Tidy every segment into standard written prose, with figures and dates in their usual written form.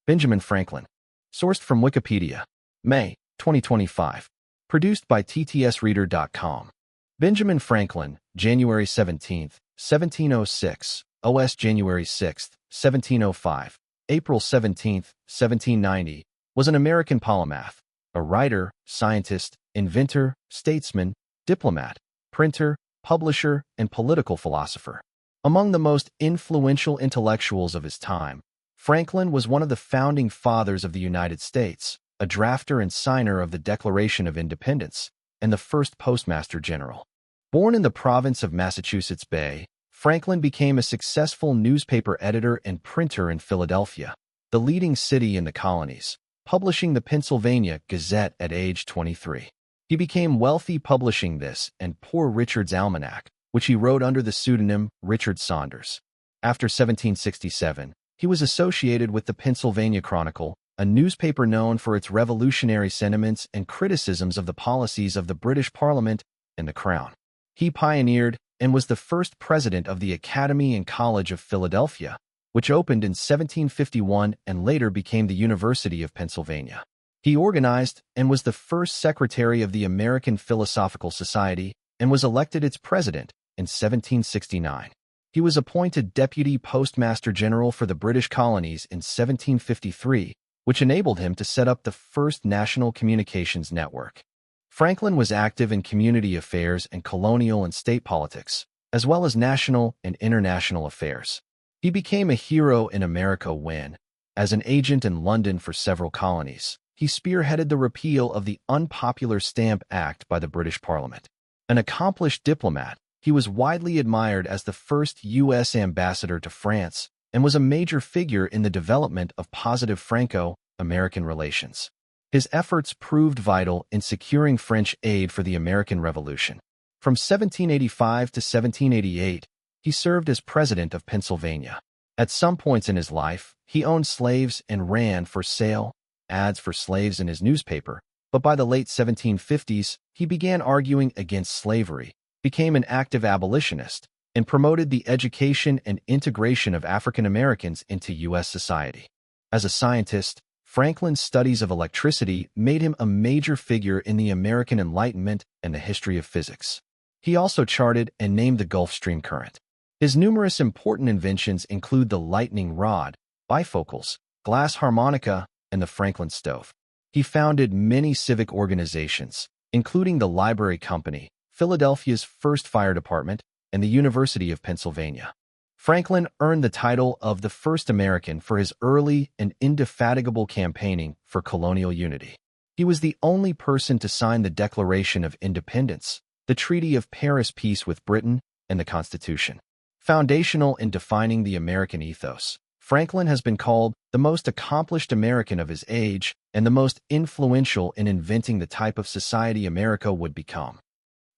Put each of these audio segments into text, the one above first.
Benjamin Franklin. Sourced from Wikipedia. May, 2025. Produced by ttsreader.com. Benjamin Franklin, January 17, 1706, OS January 6, 1705, April 17, 1790, was an American polymath, a writer, scientist, inventor, statesman, diplomat, printer, publisher, and political philosopher. Among the most influential intellectuals of his time, Franklin was one of the founding fathers of the United States, a drafter and signer of the Declaration of Independence, and the first Postmaster General. Born in the province of Massachusetts Bay, Franklin became a successful newspaper editor and printer in Philadelphia, the leading city in the colonies, publishing the Pennsylvania Gazette at age 23. He became wealthy publishing this and Poor Richard's Almanac, which he wrote under the pseudonym Richard Saunders. After 1767, he was associated with the Pennsylvania Chronicle, a newspaper known for its revolutionary sentiments and criticisms of the policies of the British Parliament and the Crown. He pioneered and was the first president of the Academy and College of Philadelphia, which opened in 1751 and later became the University of Pennsylvania. He organized and was the first secretary of the American Philosophical Society and was elected its president in 1769. He was appointed Deputy Postmaster General for the British colonies in 1753, which enabled him to set up the first national communications network. Franklin was active in community affairs and colonial and state politics, as well as national and international affairs. He became a hero in America when, as an agent in London for several colonies, he spearheaded the repeal of the unpopular Stamp Act by the British Parliament. An accomplished diplomat, he was widely admired as the first U.S. ambassador to France and was a major figure in the development of positive Franco-American relations. His efforts proved vital in securing French aid for the American Revolution. From 1785 to 1788, he served as president of Pennsylvania. At some points in his life, he owned slaves and ran for sale ads for slaves in his newspaper, but by the late 1750s, he began arguing against slavery, became an active abolitionist, and promoted the education and integration of African Americans into U.S. society. As a scientist, Franklin's studies of electricity made him a major figure in the American Enlightenment and the history of physics. He also charted and named the Gulf Stream current. His numerous important inventions include the lightning rod, bifocals, glass harmonica, and the Franklin stove. He founded many civic organizations, including the Library Company, Philadelphia's first fire department, and the University of Pennsylvania. Franklin earned the title of the first American for his early and indefatigable campaigning for colonial unity. He was the only person to sign the Declaration of Independence, the Treaty of Paris peace with Britain, and the Constitution. Foundational in defining the American ethos, Franklin has been called the most accomplished American of his age and the most influential in inventing the type of society America would become.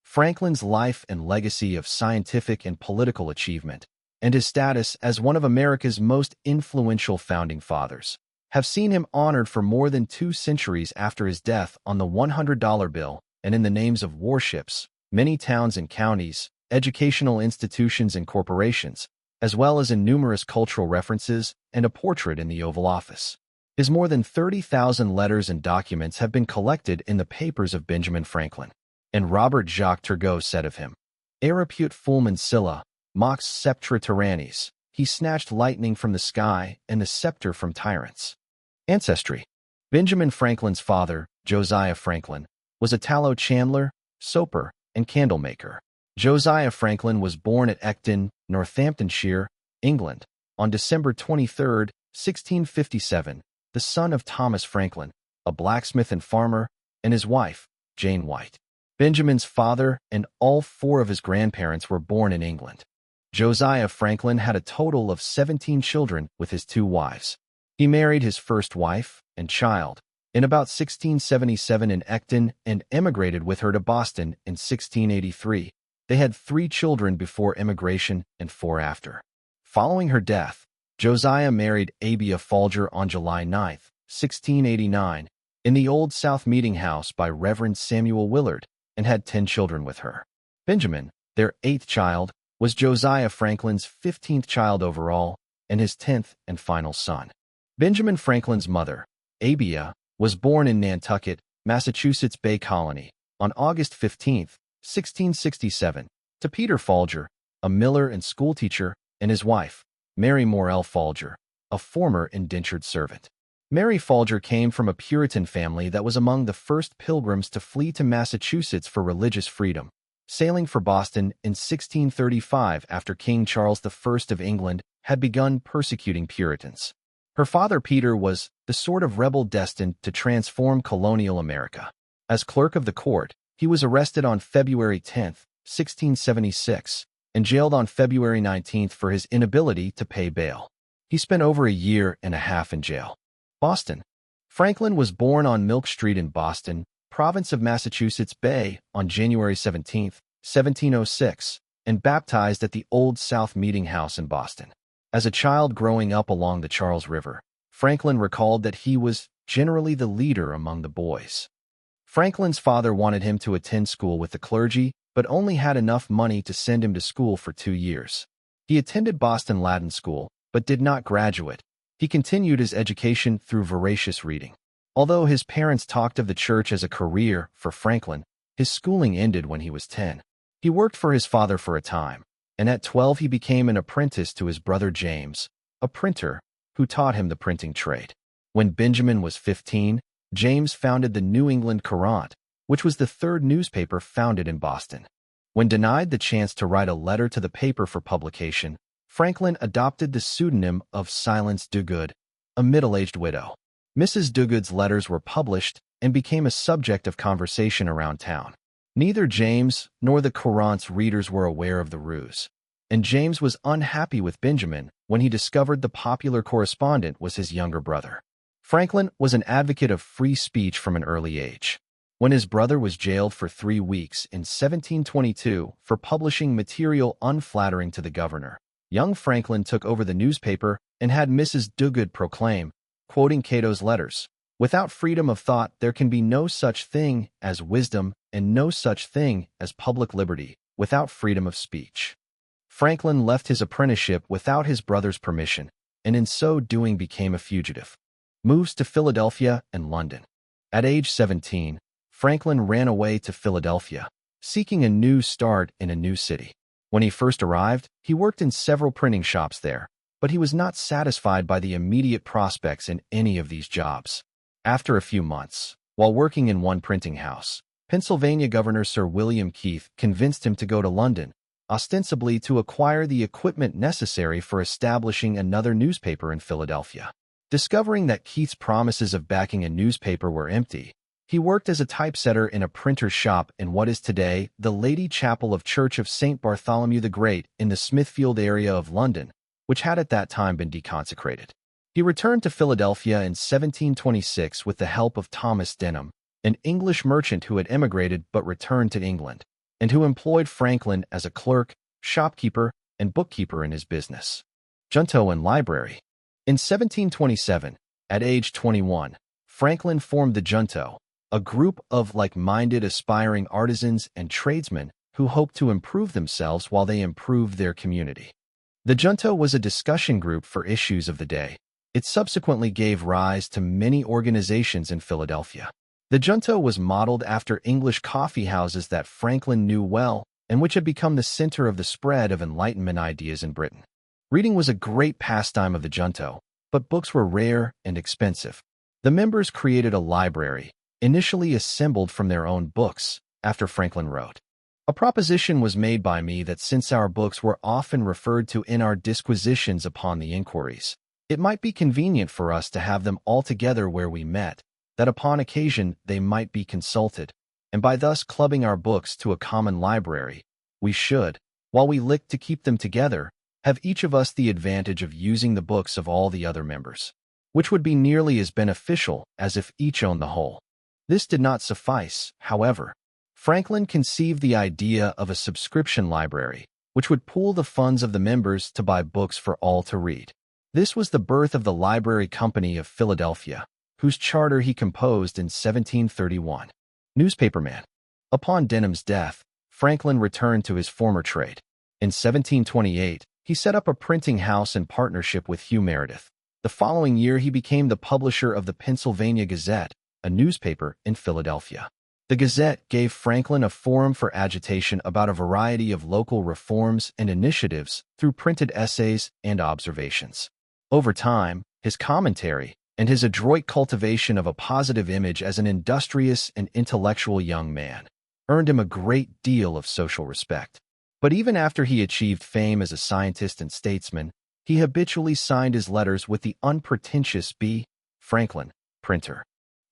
Franklin's life and legacy of scientific and political achievement, and his status as one of America's most influential founding fathers, have seen him honored for more than 2 centuries after his death on the $100 bill and in the names of warships, many towns and counties, educational institutions and corporations, as well as in numerous cultural references and a portrait in the Oval Office. His more than 30,000 letters and documents have been collected in the papers of Benjamin Franklin. And Robert Jacques Turgot said of him, "Erepute fulmen scylla, mox sceptra tyrannis." He snatched lightning from the sky and the scepter from tyrants. Ancestry. Benjamin Franklin's father, Josiah Franklin, was a tallow chandler, soaper, and candle maker. Josiah Franklin was born at Ecton, Northamptonshire, England, on December 23, 1657, the son of Thomas Franklin, a blacksmith and farmer, and his wife, Jane White. Benjamin's father and all 4 of his grandparents were born in England. Josiah Franklin had a total of 17 children with his 2 wives. He married his first wife and child in about 1677 in Ecton and emigrated with her to Boston in 1683. They had 3 children before emigration and 4 after. Following her death, Josiah married Abia Folger on July 9, 1689, in the Old South Meeting House by Reverend Samuel Willard, and had 10 children with her. Benjamin, their 8th child, was Josiah Franklin's 15th child overall and his 10th and final son. Benjamin Franklin's mother, Abia, was born in Nantucket, Massachusetts Bay Colony, on August 15, 1667, to Peter Folger, a miller and schoolteacher, and his wife, Mary Morell Folger, a former indentured servant. Mary Folger came from a Puritan family that was among the first pilgrims to flee to Massachusetts for religious freedom, sailing for Boston in 1635 after King Charles I of England had begun persecuting Puritans. Her father Peter was the sort of rebel destined to transform colonial America. As clerk of the court, he was arrested on February 10, 1676, and jailed on February 19 for his inability to pay bail. He spent over a year and a half in jail. Boston. Franklin was born on Milk Street in Boston, province of Massachusetts Bay, on January 17, 1706, and baptized at the Old South Meeting House in Boston. As a child growing up along the Charles River, Franklin recalled that he was generally the leader among the boys. Franklin's father wanted him to attend school with the clergy, but only had enough money to send him to school for 2 years. He attended Boston Latin School, but did not graduate. He continued his education through voracious reading. Although his parents talked of the church as a career for Franklin, his schooling ended when he was 10. He worked for his father for a time, and at 12 he became an apprentice to his brother James, a printer, who taught him the printing trade. When Benjamin was 15, James founded the New England Courant, which was the third newspaper founded in Boston. When denied the chance to write a letter to the paper for publication, Franklin adopted the pseudonym of Silence Dogood, a middle-aged widow. Mrs. Dogood's letters were published and became a subject of conversation around town. Neither James nor the Courant's readers were aware of the ruse, and James was unhappy with Benjamin when he discovered the popular correspondent was his younger brother. Franklin was an advocate of free speech from an early age. When his brother was jailed for 3 weeks in 1722 for publishing material unflattering to the governor, young Franklin took over the newspaper and had Mrs. Dogood proclaim, quoting Cato's letters, "Without freedom of thought there can be no such thing as wisdom and no such thing as public liberty without freedom of speech." Franklin left his apprenticeship without his brother's permission, and in so doing became a fugitive. Moves to Philadelphia and London. At age 17, Franklin ran away to Philadelphia, seeking a new start in a new city. When he first arrived, he worked in several printing shops there, but he was not satisfied by the immediate prospects in any of these jobs. After a few months, while working in one printing house, Pennsylvania Governor Sir William Keith convinced him to go to London, ostensibly to acquire the equipment necessary for establishing another newspaper in Philadelphia. Discovering that Keith's promises of backing a newspaper were empty, he worked as a typesetter in a printer's shop in what is today the Lady Chapel of Church of St. Bartholomew the Great in the Smithfield area of London, which had at that time been deconsecrated. He returned to Philadelphia in 1726 with the help of Thomas Denham, an English merchant who had emigrated but returned to England, and who employed Franklin as a clerk, shopkeeper, and bookkeeper in his business. Junto and Library. In 1727, at age 21, Franklin formed the Junto, a group of like-minded aspiring artisans and tradesmen who hoped to improve themselves while they improved their community. The Junto was a discussion group for issues of the day. It subsequently gave rise to many organizations in Philadelphia. The Junto was modeled after English coffee houses that Franklin knew well and which had become the center of the spread of Enlightenment ideas in Britain. Reading was a great pastime of the Junto, but books were rare and expensive. The members created a library, initially assembled from their own books, after Franklin wrote, "A proposition was made by me that since our books were often referred to in our disquisitions upon the inquiries, it might be convenient for us to have them all together where we met, that upon occasion they might be consulted, and by thus clubbing our books to a common library, we should, while we lick to keep them together, have each of us the advantage of using the books of all the other members, which would be nearly as beneficial as if each owned the whole." This did not suffice, however. Franklin conceived the idea of a subscription library, which would pool the funds of the members to buy books for all to read. This was the birth of the Library Company of Philadelphia, whose charter he composed in 1731. Newspaperman. Upon Denham's death, Franklin returned to his former trade. In 1728, he set up a printing house in partnership with Hugh Meredith. The following year, he became the publisher of the Pennsylvania Gazette, a newspaper in Philadelphia. The Gazette gave Franklin a forum for agitation about a variety of local reforms and initiatives through printed essays and observations. Over time, his commentary and his adroit cultivation of a positive image as an industrious and intellectual young man earned him a great deal of social respect. But even after he achieved fame as a scientist and statesman, he habitually signed his letters with the unpretentious B. Franklin, printer.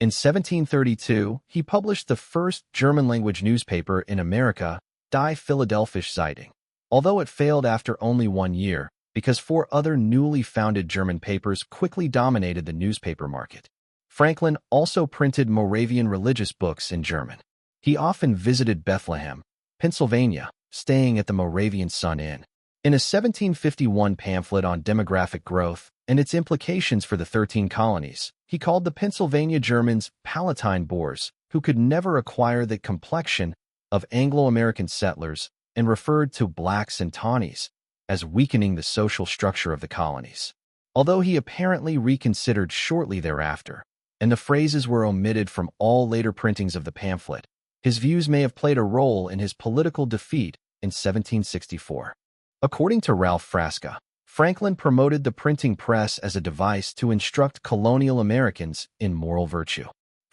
In 1732, he published the first German-language newspaper in America, Die Philadelphische Zeitung, although it failed after only 1 year, because 4 other newly founded German papers quickly dominated the newspaper market. Franklin also printed Moravian religious books in German. He often visited Bethlehem, Pennsylvania, staying at the Moravian Sun Inn. In a 1751 pamphlet on demographic growth and its implications for the 13 colonies, he called the Pennsylvania Germans Palatine Boers, who could never acquire the complexion of Anglo-American settlers, and referred to blacks and tawnies as weakening the social structure of the colonies. Although he apparently reconsidered shortly thereafter, and the phrases were omitted from all later printings of the pamphlet, his views may have played a role in his political defeat in 1764. According to Ralph Frasca, Franklin promoted the printing press as a device to instruct colonial Americans in moral virtue.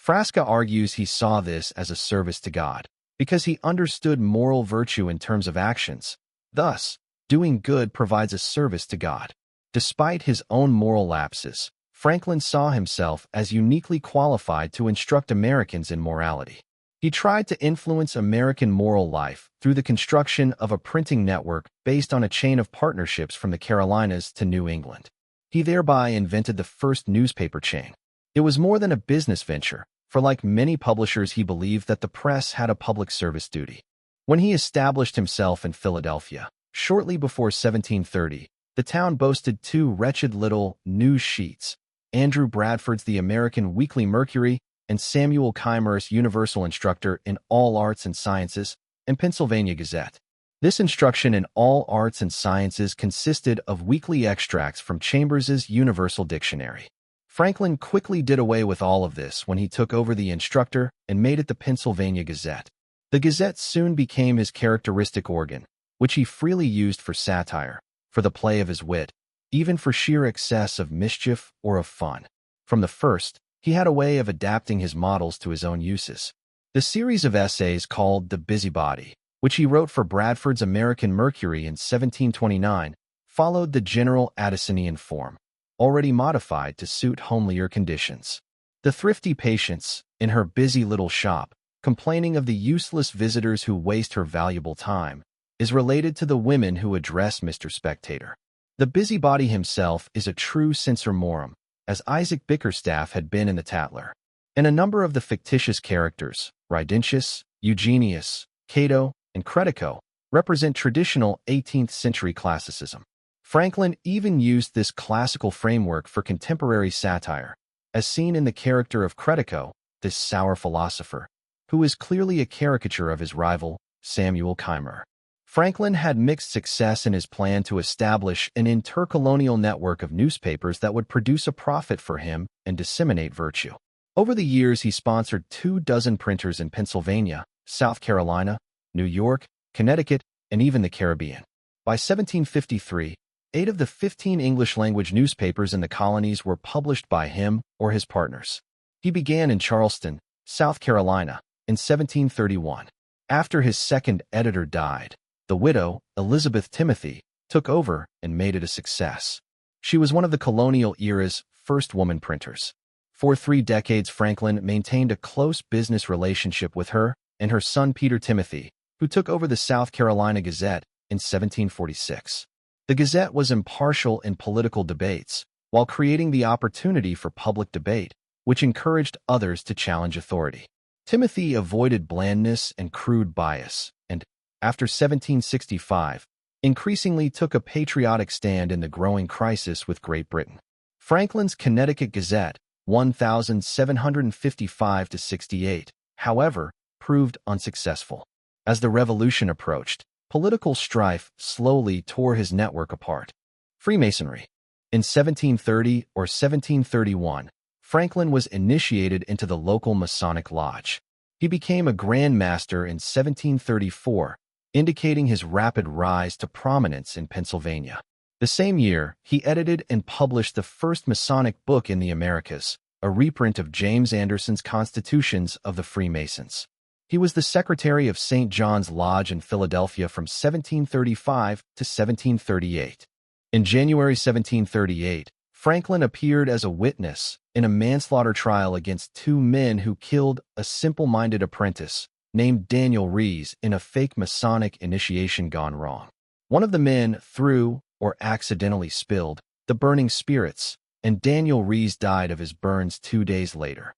Frasca argues he saw this as a service to God, because he understood moral virtue in terms of actions. Thus, doing good provides a service to God. Despite his own moral lapses, Franklin saw himself as uniquely qualified to instruct Americans in morality. He tried to influence American moral life through the construction of a printing network based on a chain of partnerships from the Carolinas to New England. He thereby invented the first newspaper chain. It was more than a business venture, for like many publishers, he believed that the press had a public service duty. When he established himself in Philadelphia, shortly before 1730, the town boasted 2 wretched little news sheets, Andrew Bradford's The American Weekly Mercury and Samuel Keimer's Universal Instructor in All Arts and Sciences, and Pennsylvania Gazette. This instruction in all arts and sciences consisted of weekly extracts from Chambers's Universal Dictionary. Franklin quickly did away with all of this when he took over the Instructor and made it the Pennsylvania Gazette. The Gazette soon became his characteristic organ, which he freely used for satire, for the play of his wit, even for sheer excess of mischief or of fun. From the first, he had a way of adapting his models to his own uses. The series of essays called The Busybody, which he wrote for Bradford's American Mercury in 1729, followed the general Addisonian form, already modified to suit homelier conditions. The thrifty Patience, in her busy little shop, complaining of the useless visitors who waste her valuable time, is related to the women who address Mr. Spectator. The busybody himself is a true censor morum, as Isaac Bickerstaff had been in the Tatler. And a number of the fictitious characters, Rydentius, Eugenius, Cato, and Credico, represent traditional 18th-century classicism. Franklin even used this classical framework for contemporary satire, as seen in the character of Credico, this sour philosopher, who is clearly a caricature of his rival, Samuel Keimer. Franklin had mixed success in his plan to establish an intercolonial network of newspapers that would produce a profit for him and disseminate virtue. Over the years, he sponsored 24 printers in Pennsylvania, South Carolina, New York, Connecticut, and even the Caribbean. By 1753, 8 of the 15 English-language newspapers in the colonies were published by him or his partners. He began in Charleston, South Carolina, in 1731. After his second editor died, the widow, Elizabeth Timothy, took over and made it a success. She was one of the colonial era's first woman printers. For 3 decades, Franklin maintained a close business relationship with her and her son Peter Timothy, who took over the South Carolina Gazette in 1746. The Gazette was impartial in political debates, while creating the opportunity for public debate, which encouraged others to challenge authority. Timothy avoided blandness and crude bias, and, after 1765, increasingly took a patriotic stand in the growing crisis with Great Britain. Franklin's Connecticut Gazette, 1755-68, however, proved unsuccessful. As the Revolution approached, political strife slowly tore his network apart. Freemasonry. In 1730 or 1731, Franklin was initiated into the local Masonic lodge. He became a Grand Master in 1734, indicating his rapid rise to prominence in Pennsylvania. The same year, he edited and published the first Masonic book in the Americas, a reprint of James Anderson's Constitutions of the Freemasons. He was the secretary of St. John's Lodge in Philadelphia from 1735 to 1738. In January 1738, Franklin appeared as a witness in a manslaughter trial against two men who killed a simple-minded apprentice named Daniel Rees in a fake Masonic initiation gone wrong. One of the men threw, or accidentally spilled, the burning spirits, and Daniel Rees died of his burns 2 days later.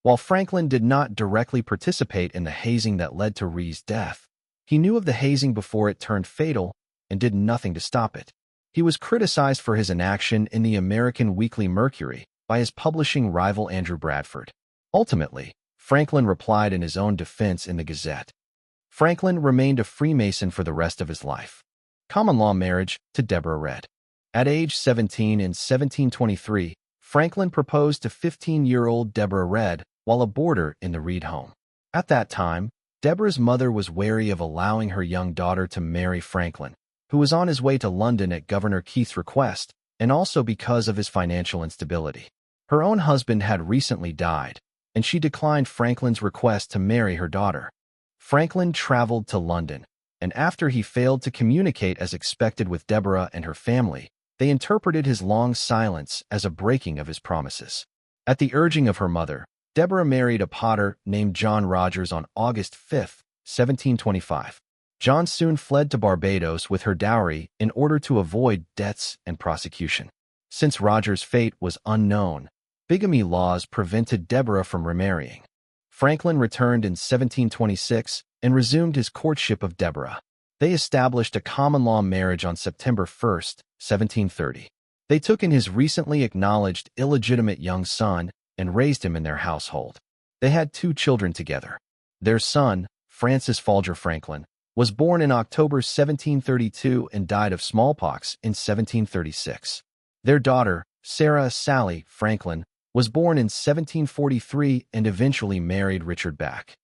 While Franklin did not directly participate in the hazing that led to Rees' death, he knew of the hazing before it turned fatal and did nothing to stop it. He was criticized for his inaction in the American Weekly Mercury by his publishing rival Andrew Bradford. Ultimately, Franklin replied in his own defense in the Gazette. Franklin remained a Freemason for the rest of his life. Common-law marriage to Deborah Reed. At age 17 in 1723, Franklin proposed to 15-year-old Deborah Reed while a boarder in the Reed home. At that time, Deborah's mother was wary of allowing her young daughter to marry Franklin, who was on his way to London at Governor Keith's request, and also because of his financial instability. Her own husband had recently died, and she declined Franklin's request to marry her daughter. Franklin traveled to London, and after he failed to communicate as expected with Deborah and her family, they interpreted his long silence as a breaking of his promises. At the urging of her mother, Deborah married a potter named John Rogers on August 5, 1725. John soon fled to Barbados with her dowry in order to avoid debts and prosecution. Since Rogers' fate was unknown, bigamy laws prevented Deborah from remarrying. Franklin returned in 1726 and resumed his courtship of Deborah. They established a common-law marriage on September 1, 1730. They took in his recently acknowledged illegitimate young son and raised him in their household. They had 2 children together. Their son, Francis Folger Franklin, was born in October 1732 and died of smallpox in 1736. Their daughter, Sarah Sally Franklin, was born in 1743 and eventually married Richard Back.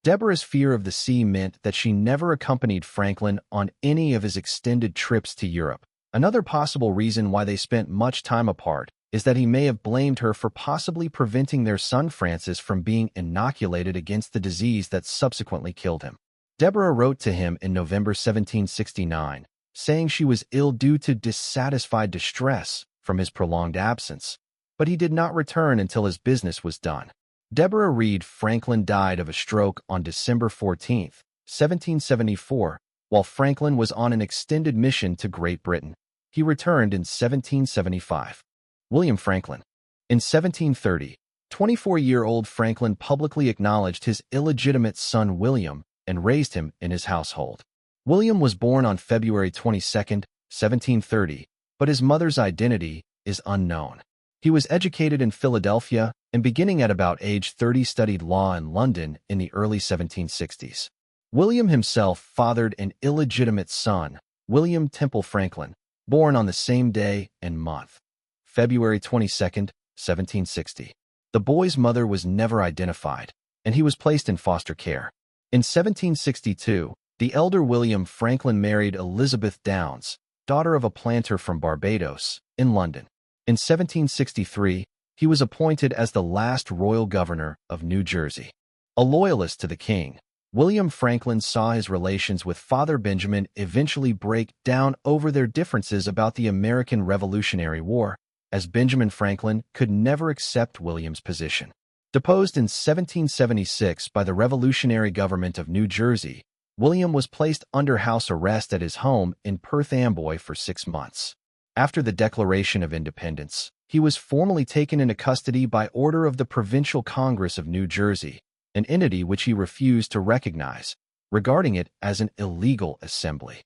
Deborah's fear of the sea meant that she never accompanied Franklin on any of his extended trips to Europe. Another possible reason why they spent much time apart is that he may have blamed her for possibly preventing their son Francis from being inoculated against the disease that subsequently killed him. Deborah wrote to him in November 1769, saying she was ill due to dissatisfied distress from his prolonged absence, but he did not return until his business was done. Deborah Reed Franklin died of a stroke on December 14, 1774, while Franklin was on an extended mission to Great Britain. He returned in 1775. William Franklin. In 1730, 24-year-old Franklin publicly acknowledged his illegitimate son William and raised him in his household. William was born on February 22, 1730, but his mother's identity is unknown. He was educated in Philadelphia and beginning at about age 30 studied law in London in the early 1760s. William himself fathered an illegitimate son, William Temple Franklin, born on the same day and month, February 22, 1760. The boy's mother was never identified, and he was placed in foster care. In 1762, the elder William Franklin married Elizabeth Downs, daughter of a planter from Barbados, in London. In 1763, he was appointed as the last royal governor of New Jersey. A loyalist to the king, William Franklin saw his relations with Father Benjamin eventually break down over their differences about the American Revolutionary War, as Benjamin Franklin could never accept William's position. Deposed in 1776 by the revolutionary government of New Jersey, William was placed under house arrest at his home in Perth Amboy for 6 months. After the Declaration of Independence, he was formally taken into custody by order of the Provincial Congress of New Jersey, an entity which he refused to recognize, regarding it as an illegal assembly.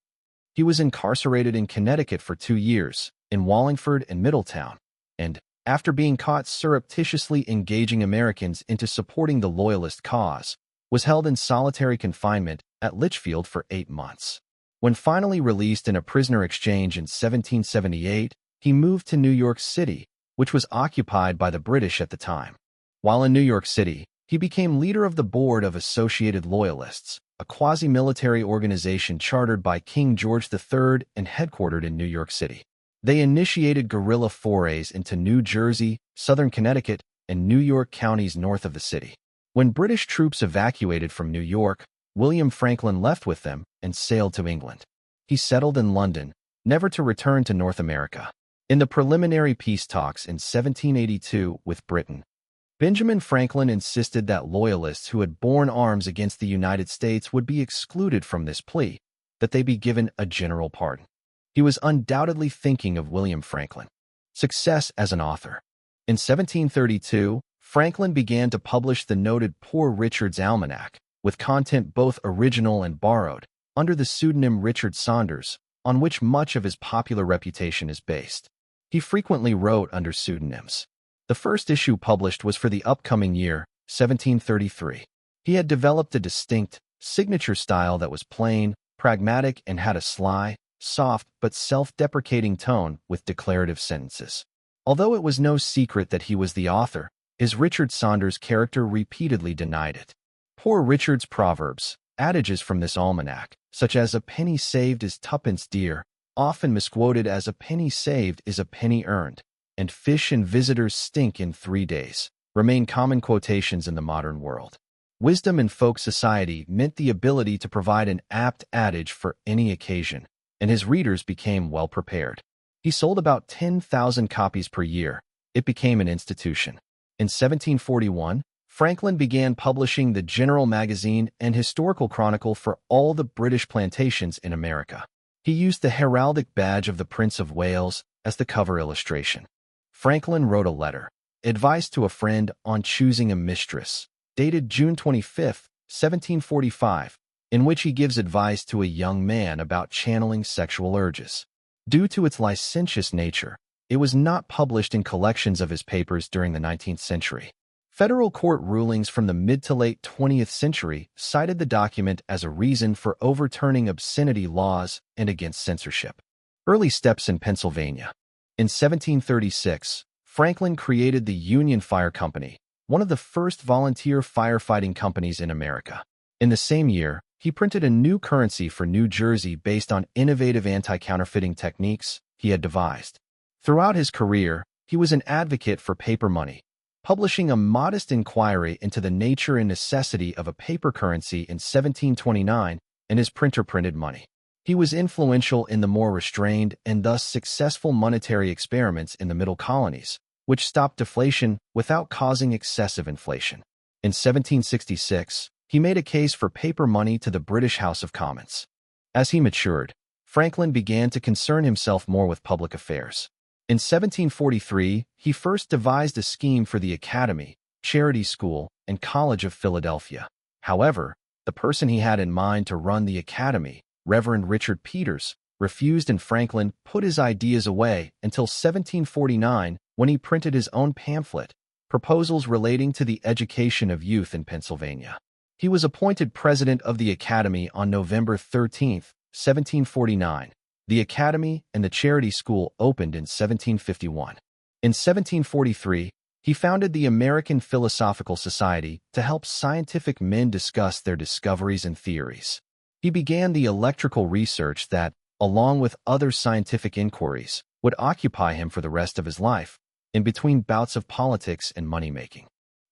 He was incarcerated in Connecticut for 2 years, in Wallingford and Middletown, and, after being caught surreptitiously engaging Americans into supporting the Loyalist cause, was held in solitary confinement at Litchfield for 8 months. When finally released in a prisoner exchange in 1778, he moved to New York City, which was occupied by the British at the time. While in New York City, he became leader of the board of Associated Loyalists, a quasi-military organization chartered by King George III and headquartered in New York City. They initiated guerrilla forays into New Jersey, southern Connecticut, and New York counties north of the city. When British troops evacuated from New York, William Franklin left with them and sailed to England. He settled in London, never to return to North America. In the preliminary peace talks in 1782 with Britain, Benjamin Franklin insisted that loyalists who had borne arms against the United States would be excluded from this plea, that they be given a general pardon. He was undoubtedly thinking of William Franklin. Success as an author. In 1732, Franklin began to publish the noted Poor Richard's Almanac, with content both original and borrowed, under the pseudonym Richard Saunders, on which much of his popular reputation is based. He frequently wrote under pseudonyms. The first issue published was for the upcoming year, 1733. He had developed a distinct, signature style that was plain, pragmatic, and had a sly, soft, but self-deprecating tone with declarative sentences. Although it was no secret that he was the author, his Richard Saunders character repeatedly denied it. Poor Richard's proverbs, adages from this almanac, such as "a penny saved is twopence dear," often misquoted as "a penny saved is a penny earned," and "fish and visitors stink in 3 days," remain common quotations in the modern world. Wisdom in folk society meant the ability to provide an apt adage for any occasion, and his readers became well prepared. He sold about 10,000 copies per year. It became an institution. In 1741, Franklin began publishing the General Magazine and Historical Chronicle for all the British plantations in America. He used the heraldic badge of the Prince of Wales as the cover illustration. Franklin wrote a letter, Advice to a Friend on Choosing a Mistress, dated June 25, 1745, in which he gives advice to a young man about channeling sexual urges. Due to its licentious nature, it was not published in collections of his papers during the 19th century. Federal court rulings from the mid to late 20th century cited the document as a reason for overturning obscenity laws and against censorship. Early steps in Pennsylvania. In 1736, Franklin created the Union Fire Company, one of the first volunteer firefighting companies in America. In the same year, he printed a new currency for New Jersey based on innovative anti-counterfeiting techniques he had devised. Throughout his career, he was an advocate for paper money, publishing a modest inquiry into the nature and necessity of a paper currency in 1729 and his printer printed money. He was influential in the more restrained and thus successful monetary experiments in the Middle Colonies, which stopped deflation without causing excessive inflation. In 1766, he made a case for paper money to the British House of Commons. As he matured, Franklin began to concern himself more with public affairs. In 1743, he first devised a scheme for the Academy, Charity School, and College of Philadelphia. However, the person he had in mind to run the Academy, Reverend Richard Peters, refused, and Franklin put his ideas away until 1749 when he printed his own pamphlet, Proposals Relating to the Education of Youth in Pennsylvania. He was appointed president of the Academy on November 13, 1749. The Academy and the Charity School opened in 1751. In 1743, he founded the American Philosophical Society to help scientific men discuss their discoveries and theories. He began the electrical research that, along with other scientific inquiries, would occupy him for the rest of his life, in between bouts of politics and money-making.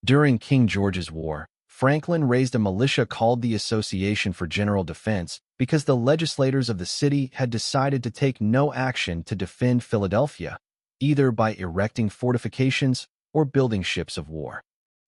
During King George's War, Franklin raised a militia called the Association for General Defense because the legislators of the city had decided to take no action to defend Philadelphia, either by erecting fortifications or building ships of war.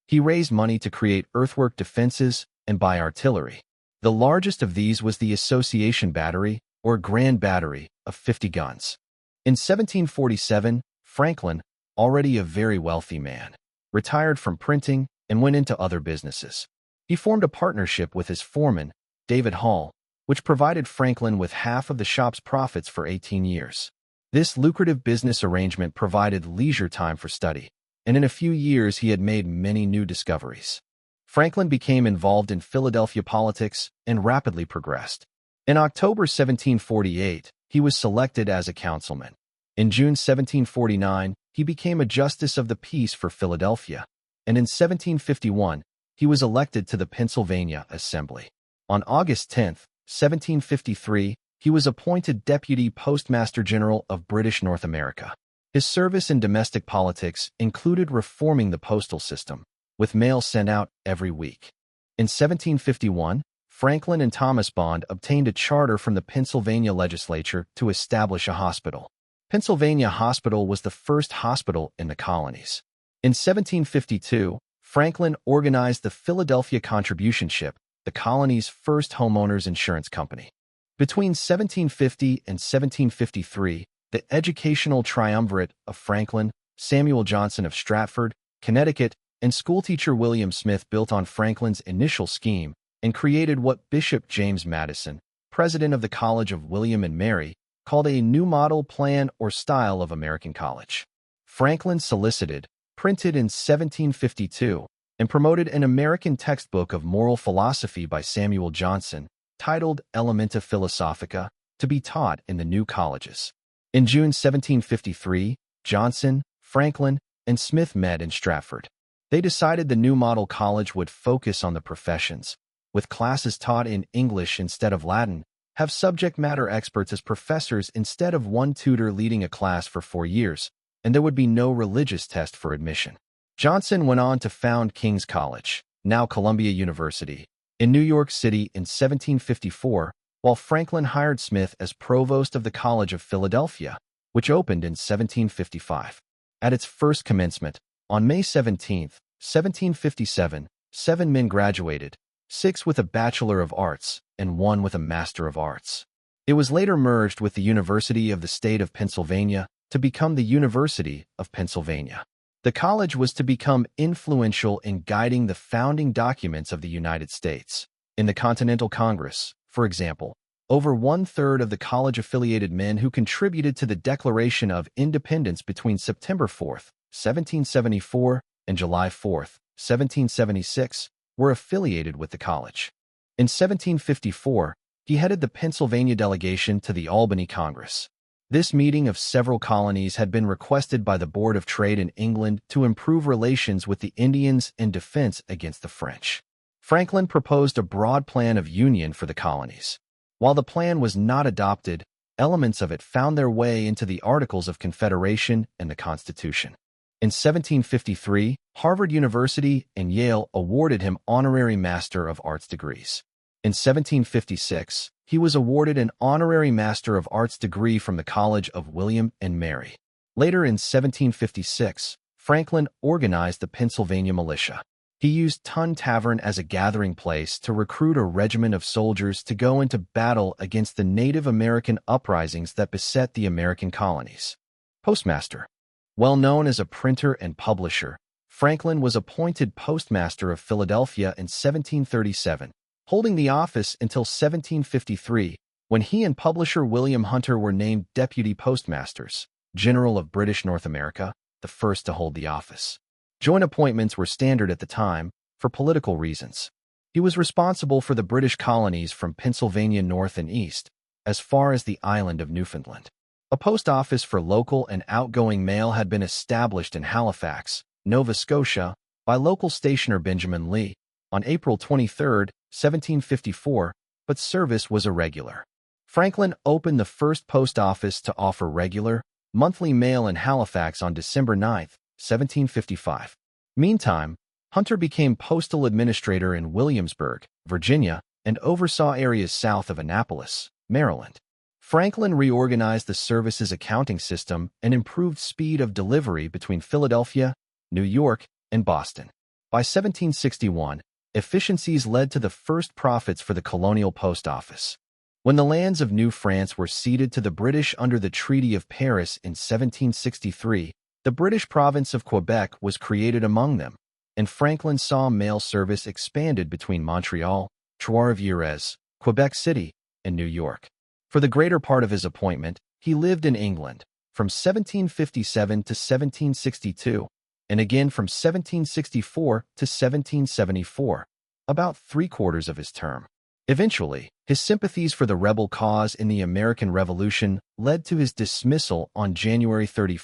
He raised money to create earthwork defenses and buy artillery. The largest of these was the Association Battery, or Grand Battery, of 50 guns. In 1747, Franklin, already a very wealthy man, retired from printing and went into other businesses. He formed a partnership with his foreman, David Hall, which provided Franklin with half of the shop's profits for 18 years. This lucrative business arrangement provided leisure time for study, and in a few years he had made many new discoveries. Franklin became involved in Philadelphia politics and rapidly progressed. In October 1748, he was selected as a councilman. In June 1749, he became a justice of the peace for Philadelphia, and in 1751, he was elected to the Pennsylvania Assembly. On August 10, 1753, he was appointed Deputy Postmaster General of British North America. His service in domestic politics included reforming the postal system, with mail sent out every week. In 1751, Franklin and Thomas Bond obtained a charter from the Pennsylvania legislature to establish a hospital. Pennsylvania Hospital was the first hospital in the colonies. In 1752, Franklin organized the Philadelphia Contribution Ship, the colony's first homeowners insurance company. Between 1750 and 1753, the educational triumvirate of Franklin, Samuel Johnson of Stratford, Connecticut, and schoolteacher William Smith built on Franklin's initial scheme and created what Bishop James Madison, president of the College of William and Mary, called a new model, plan, or style of American college. Franklin solicited, printed in 1752, and promoted an American textbook of moral philosophy by Samuel Johnson, titled Elementa Philosophica, to be taught in the new colleges. In June 1753, Johnson, Franklin, and Smith met in Stratford. They decided the new model college would focus on the professions, with classes taught in English instead of Latin, have subject matter experts as professors instead of one tutor leading a class for 4 years, and there would be no religious test for admission. Johnson went on to found King's College, now Columbia University, in New York City in 1754, while Franklin hired Smith as provost of the College of Philadelphia, which opened in 1755. At its first commencement, on May 17, 1757, 7 men graduated, 6 with a Bachelor of Arts and 1 with a Master of Arts. It was later merged with the University of the State of Pennsylvania to become the University of Pennsylvania. The college was to become influential in guiding the founding documents of the United States. In the Continental Congress, for example, over 1/3 of the college-affiliated men who contributed to the Declaration of Independence between September 4, 1774, and July 4, 1776, were affiliated with the college. In 1754, he headed the Pennsylvania delegation to the Albany Congress. This meeting of several colonies had been requested by the Board of Trade in England to improve relations with the Indians in defense against the French. Franklin proposed a broad plan of union for the colonies. While the plan was not adopted, elements of it found their way into the Articles of Confederation and the Constitution. In 1753, Harvard University and Yale awarded him honorary Master of Arts degrees. In 1756, he was awarded an honorary Master of Arts degree from the College of William and Mary. Later in 1756, Franklin organized the Pennsylvania militia. He used Tun Tavern as a gathering place to recruit a regiment of soldiers to go into battle against the Native American uprisings that beset the American colonies. Postmaster. Well known as a printer and publisher, Franklin was appointed Postmaster of Philadelphia in 1737, holding the office until 1753, when he and publisher William Hunter were named Deputy Postmasters, General of British North America, the first to hold the office. Joint appointments were standard at the time, for political reasons. He was responsible for the British colonies from Pennsylvania north and east, as far as the island of Newfoundland. A post office for local and outgoing mail had been established in Halifax, Nova Scotia, by local stationer Benjamin Lee, on April 23, 1754, but service was irregular. Franklin opened the first post office to offer regular, monthly mail in Halifax on December 9, 1755. Meantime, Hunter became postal administrator in Williamsburg, Virginia, and oversaw areas south of Annapolis, Maryland. Franklin reorganized the service's accounting system and improved speed of delivery between Philadelphia, New York, and Boston. By 1761, efficiencies led to the first profits for the colonial post office. When the lands of New France were ceded to the British under the Treaty of Paris in 1763, the British province of Quebec was created among them, and Franklin saw mail service expanded between Montreal, Trois-Rivières, Quebec City, and New York. For the greater part of his appointment, he lived in England, from 1757 to 1762, and again from 1764 to 1774, about 3/4 of his term. Eventually, his sympathies for the rebel cause in the American Revolution led to his dismissal on January 31,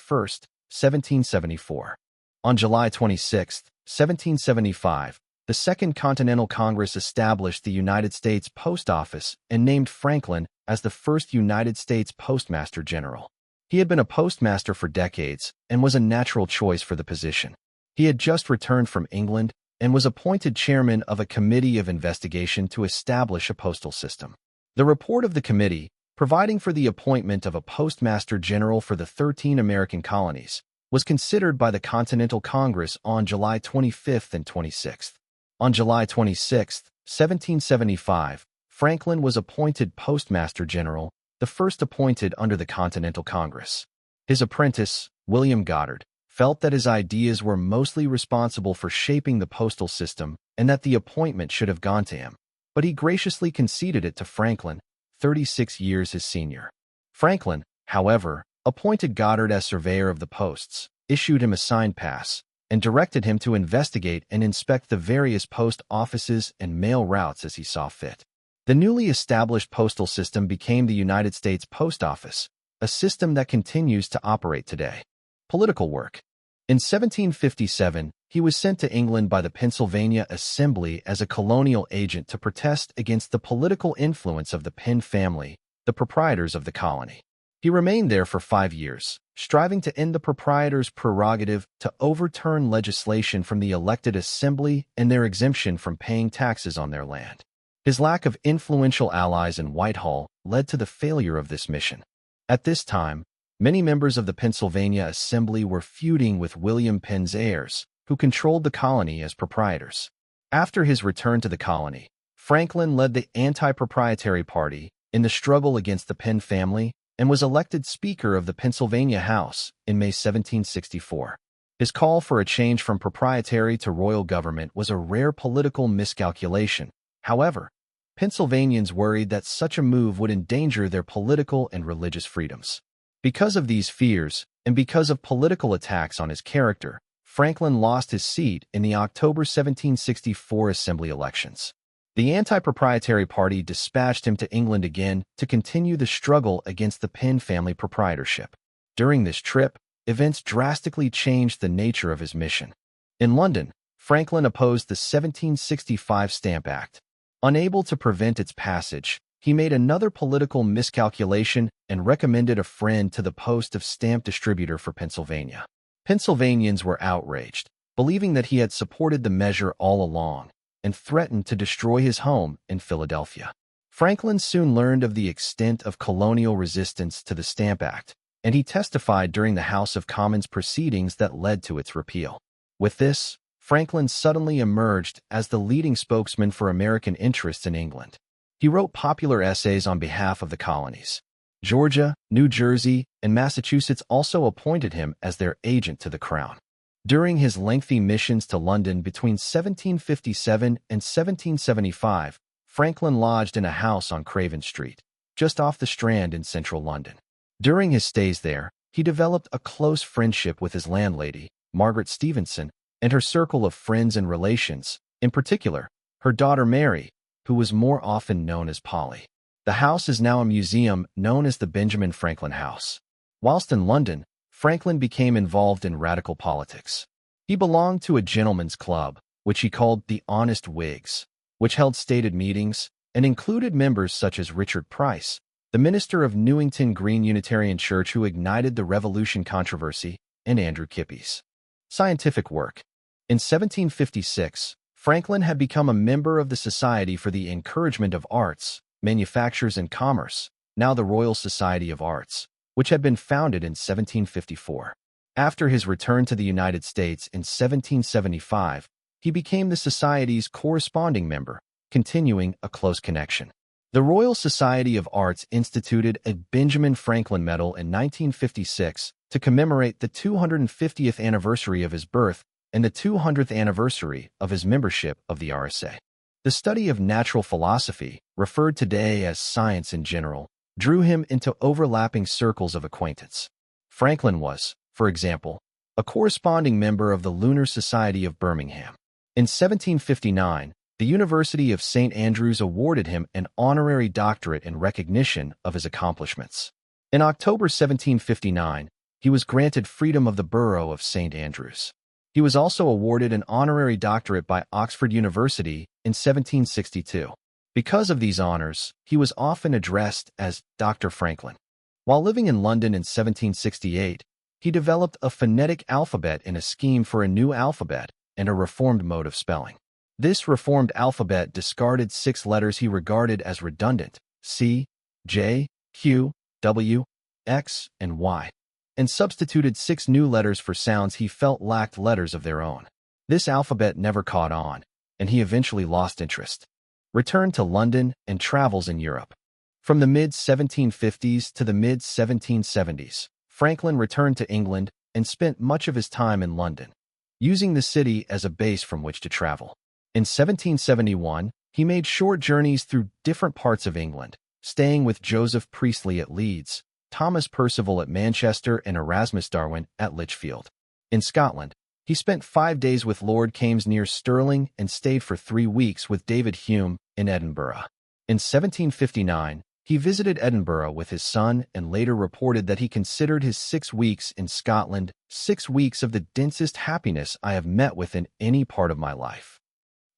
1774. On July 26, 1775, the Second Continental Congress established the United States Post Office and named Franklin as the first United States Postmaster General. He had been a postmaster for decades and was a natural choice for the position. He had just returned from England and was appointed chairman of a committee of investigation to establish a postal system. The report of the committee, providing for the appointment of a postmaster general for the 13 American colonies, was considered by the Continental Congress on July 25th and 26th. On July 26, 1775, Franklin was appointed Postmaster General, the first appointed under the Continental Congress. His apprentice, William Goddard, felt that his ideas were mostly responsible for shaping the postal system and that the appointment should have gone to him, but he graciously conceded it to Franklin, 36 years his senior. Franklin, however, appointed Goddard as surveyor of the posts, issued him a sign pass, and directed him to investigate and inspect the various post offices and mail routes as he saw fit. The newly established postal system became the United States Post Office, a system that continues to operate today. Political work. In 1757, he was sent to England by the Pennsylvania Assembly as a colonial agent to protest against the political influence of the Penn family, the proprietors of the colony. He remained there for 5 years, striving to end the proprietors' prerogative to overturn legislation from the elected assembly and their exemption from paying taxes on their land. His lack of influential allies in Whitehall led to the failure of this mission. At this time, many members of the Pennsylvania Assembly were feuding with William Penn's heirs, who controlled the colony as proprietors. After his return to the colony, Franklin led the anti-proprietary party in the struggle against the Penn family and was elected Speaker of the Pennsylvania House in May 1764. His call for a change from proprietary to royal government was a rare political miscalculation. However, Pennsylvanians worried that such a move would endanger their political and religious freedoms. Because of these fears, and because of political attacks on his character, Franklin lost his seat in the October 1764 Assembly elections. The anti-proprietary party dispatched him to England again to continue the struggle against the Penn family proprietorship. During this trip, events drastically changed the nature of his mission. In London, Franklin opposed the 1765 Stamp Act. Unable to prevent its passage, he made another political miscalculation and recommended a friend to the post of stamp distributor for Pennsylvania. Pennsylvanians were outraged, believing that he had supported the measure all along, and threatened to destroy his home in Philadelphia. Franklin soon learned of the extent of colonial resistance to the Stamp Act, and he testified during the House of Commons proceedings that led to its repeal. With this, Franklin suddenly emerged as the leading spokesman for American interests in England. He wrote popular essays on behalf of the colonies. Georgia, New Jersey, and Massachusetts also appointed him as their agent to the crown. During his lengthy missions to London between 1757 and 1775, Franklin lodged in a house on Craven Street, just off the Strand in central London. During his stays there, he developed a close friendship with his landlady, Margaret Stevenson, and her circle of friends and relations, in particular, her daughter Mary, who was more often known as Polly. The house is now a museum known as the Benjamin Franklin House. Whilst in London, Franklin became involved in radical politics. He belonged to a gentleman's club, which he called the Honest Whigs, which held stated meetings and included members such as Richard Price, the minister of Newington Green Unitarian Church who ignited the Revolution controversy, and Andrew Kippis. Scientific work. In 1756, Franklin had become a member of the Society for the Encouragement of Arts, Manufactures and Commerce, now the Royal Society of Arts, which had been founded in 1754. After his return to the United States in 1775, he became the Society's corresponding member, continuing a close connection. The Royal Society of Arts instituted a Benjamin Franklin Medal in 1956 to commemorate the 250th anniversary of his birth and the 200th anniversary of his membership of the RSA. The study of natural philosophy, referred today as science in general, drew him into overlapping circles of acquaintance. Franklin was, for example, a corresponding member of the Lunar Society of Birmingham. In 1759, The University of St. Andrews awarded him an honorary doctorate in recognition of his accomplishments. In October 1759, he was granted freedom of the borough of St. Andrews. He was also awarded an honorary doctorate by Oxford University in 1762. Because of these honors, he was often addressed as Dr. Franklin. While living in London in 1768, he developed a phonetic alphabet in a scheme for a new alphabet and a reformed mode of spelling. This reformed alphabet discarded 6 letters he regarded as redundant, C, J, Q, W, X, and Y, and substituted 6 new letters for sounds he felt lacked letters of their own. This alphabet never caught on, and he eventually lost interest. Returned to London and travels in Europe. From the mid-1750s to the mid-1770s, Franklin returned to England and spent much of his time in London, using the city as a base from which to travel. In 1771, he made short journeys through different parts of England, staying with Joseph Priestley at Leeds, Thomas Percival at Manchester, and Erasmus Darwin at Lichfield. In Scotland, he spent 5 days with Lord Kames near Stirling and stayed for 3 weeks with David Hume in Edinburgh. In 1759, he visited Edinburgh with his son and later reported that he considered his 6 weeks in Scotland 6 weeks of the densest happiness I have met with in any part of my life.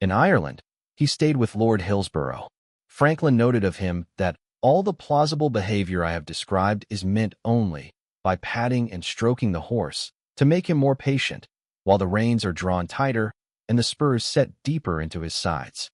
In Ireland, he stayed with Lord Hillsborough. Franklin noted of him that all the plausible behavior I have described is meant only by patting and stroking the horse to make him more patient, while the reins are drawn tighter and the spurs set deeper into his sides.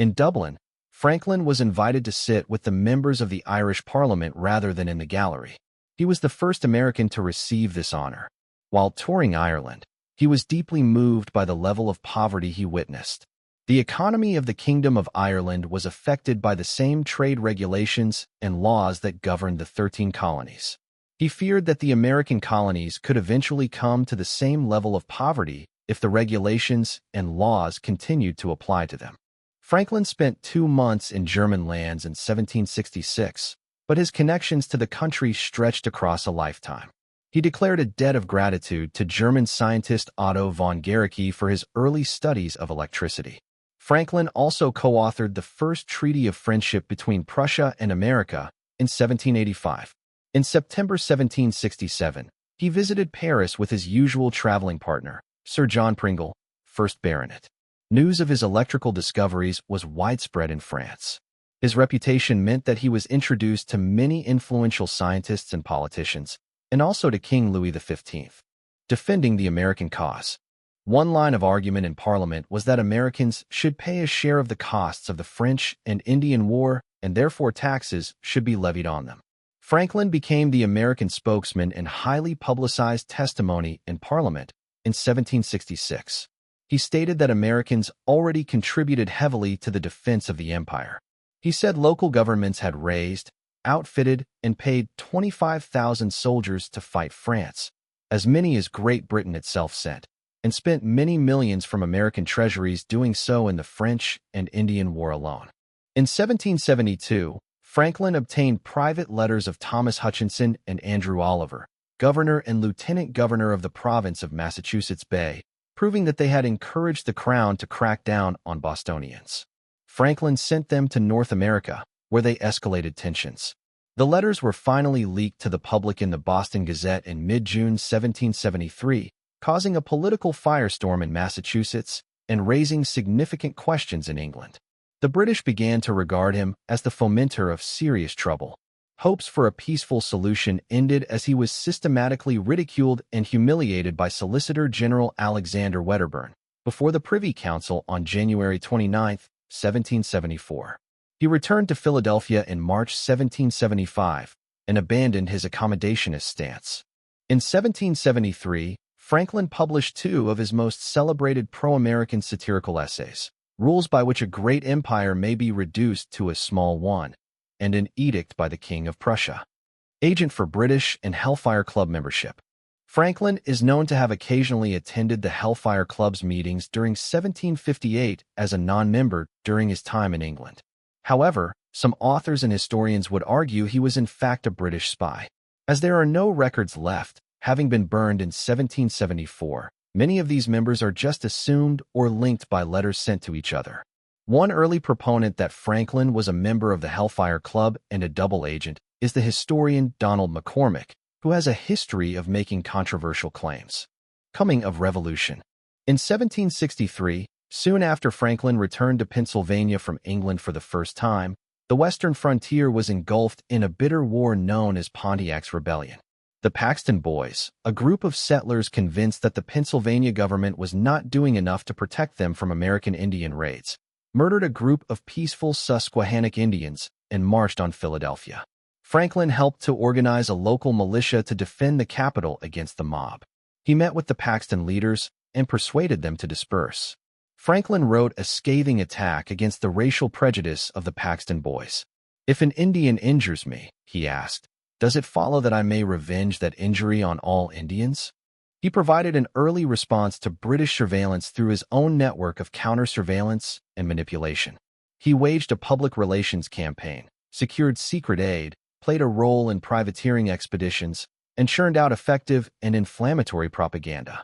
In Dublin, Franklin was invited to sit with the members of the Irish Parliament rather than in the gallery. He was the first American to receive this honor. While touring Ireland, he was deeply moved by the level of poverty he witnessed. The economy of the Kingdom of Ireland was affected by the same trade regulations and laws that governed the 13 colonies. He feared that the American colonies could eventually come to the same level of poverty if the regulations and laws continued to apply to them. Franklin spent 2 months in German lands in 1766, but his connections to the country stretched across a lifetime. He declared a debt of gratitude to German scientist Otto von Guericke for his early studies of electricity. Franklin also co-authored the first treaty of friendship between Prussia and America in 1785. In September 1767, he visited Paris with his usual traveling partner, Sir John Pringle, 1st Baronet. News of his electrical discoveries was widespread in France. His reputation meant that he was introduced to many influential scientists and politicians, and also to King Louis XV. Defending the American cause. One line of argument in Parliament was that Americans should pay a share of the costs of the French and Indian War, and therefore taxes should be levied on them. Franklin became the American spokesman in highly publicized testimony in Parliament in 1766. He stated that Americans already contributed heavily to the defense of the empire. He said local governments had raised, outfitted, and paid 25,000 soldiers to fight France, as many as Great Britain itself sent, and spent many millions from American treasuries doing so in the French and Indian War alone. In 1772, Franklin obtained private letters of Thomas Hutchinson and Andrew Oliver, governor and lieutenant governor of the province of Massachusetts Bay, proving that they had encouraged the Crown to crack down on Bostonians. Franklin sent them to North America, where they escalated tensions. The letters were finally leaked to the public in the Boston Gazette in mid-June 1773, causing a political firestorm in Massachusetts and raising significant questions in England. The British began to regard him as the fomenter of serious trouble. Hopes for a peaceful solution ended as he was systematically ridiculed and humiliated by Solicitor General Alexander Wedderburn before the Privy Council on January 29, 1774. He returned to Philadelphia in March 1775 and abandoned his accommodationist stance. In 1773, Franklin published 2 of his most celebrated pro-American satirical essays, Rules by Which a Great Empire May Be Reduced to a Small One, and An Edict by the King of Prussia. Agent for British and Hellfire Club membership. Franklin is known to have occasionally attended the Hellfire Club's meetings during 1758 as a non-member during his time in England. However, some authors and historians would argue he was in fact a British spy. As there are no records left, having been burned in 1774, many of these members are just assumed or linked by letters sent to each other. One early proponent that Franklin was a member of the Hellfire Club and a double agent is the historian Donald McCormick, who has a history of making controversial claims. Coming of Revolution. In 1763, soon after Franklin returned to Pennsylvania from England for the first time, the western frontier was engulfed in a bitter war known as Pontiac's Rebellion. The Paxton Boys, a group of settlers convinced that the Pennsylvania government was not doing enough to protect them from American Indian raids, murdered a group of peaceful Susquehannock Indians and marched on Philadelphia. Franklin helped to organize a local militia to defend the capital against the mob. He met with the Paxton leaders and persuaded them to disperse. Franklin wrote a scathing attack against the racial prejudice of the Paxton Boys. "If an Indian injures me," he asked, "does it follow that I may revenge that injury on all Indians?" He provided an early response to British surveillance through his own network of counter-surveillance and manipulation. He waged a public relations campaign, secured secret aid, played a role in privateering expeditions, and churned out effective and inflammatory propaganda.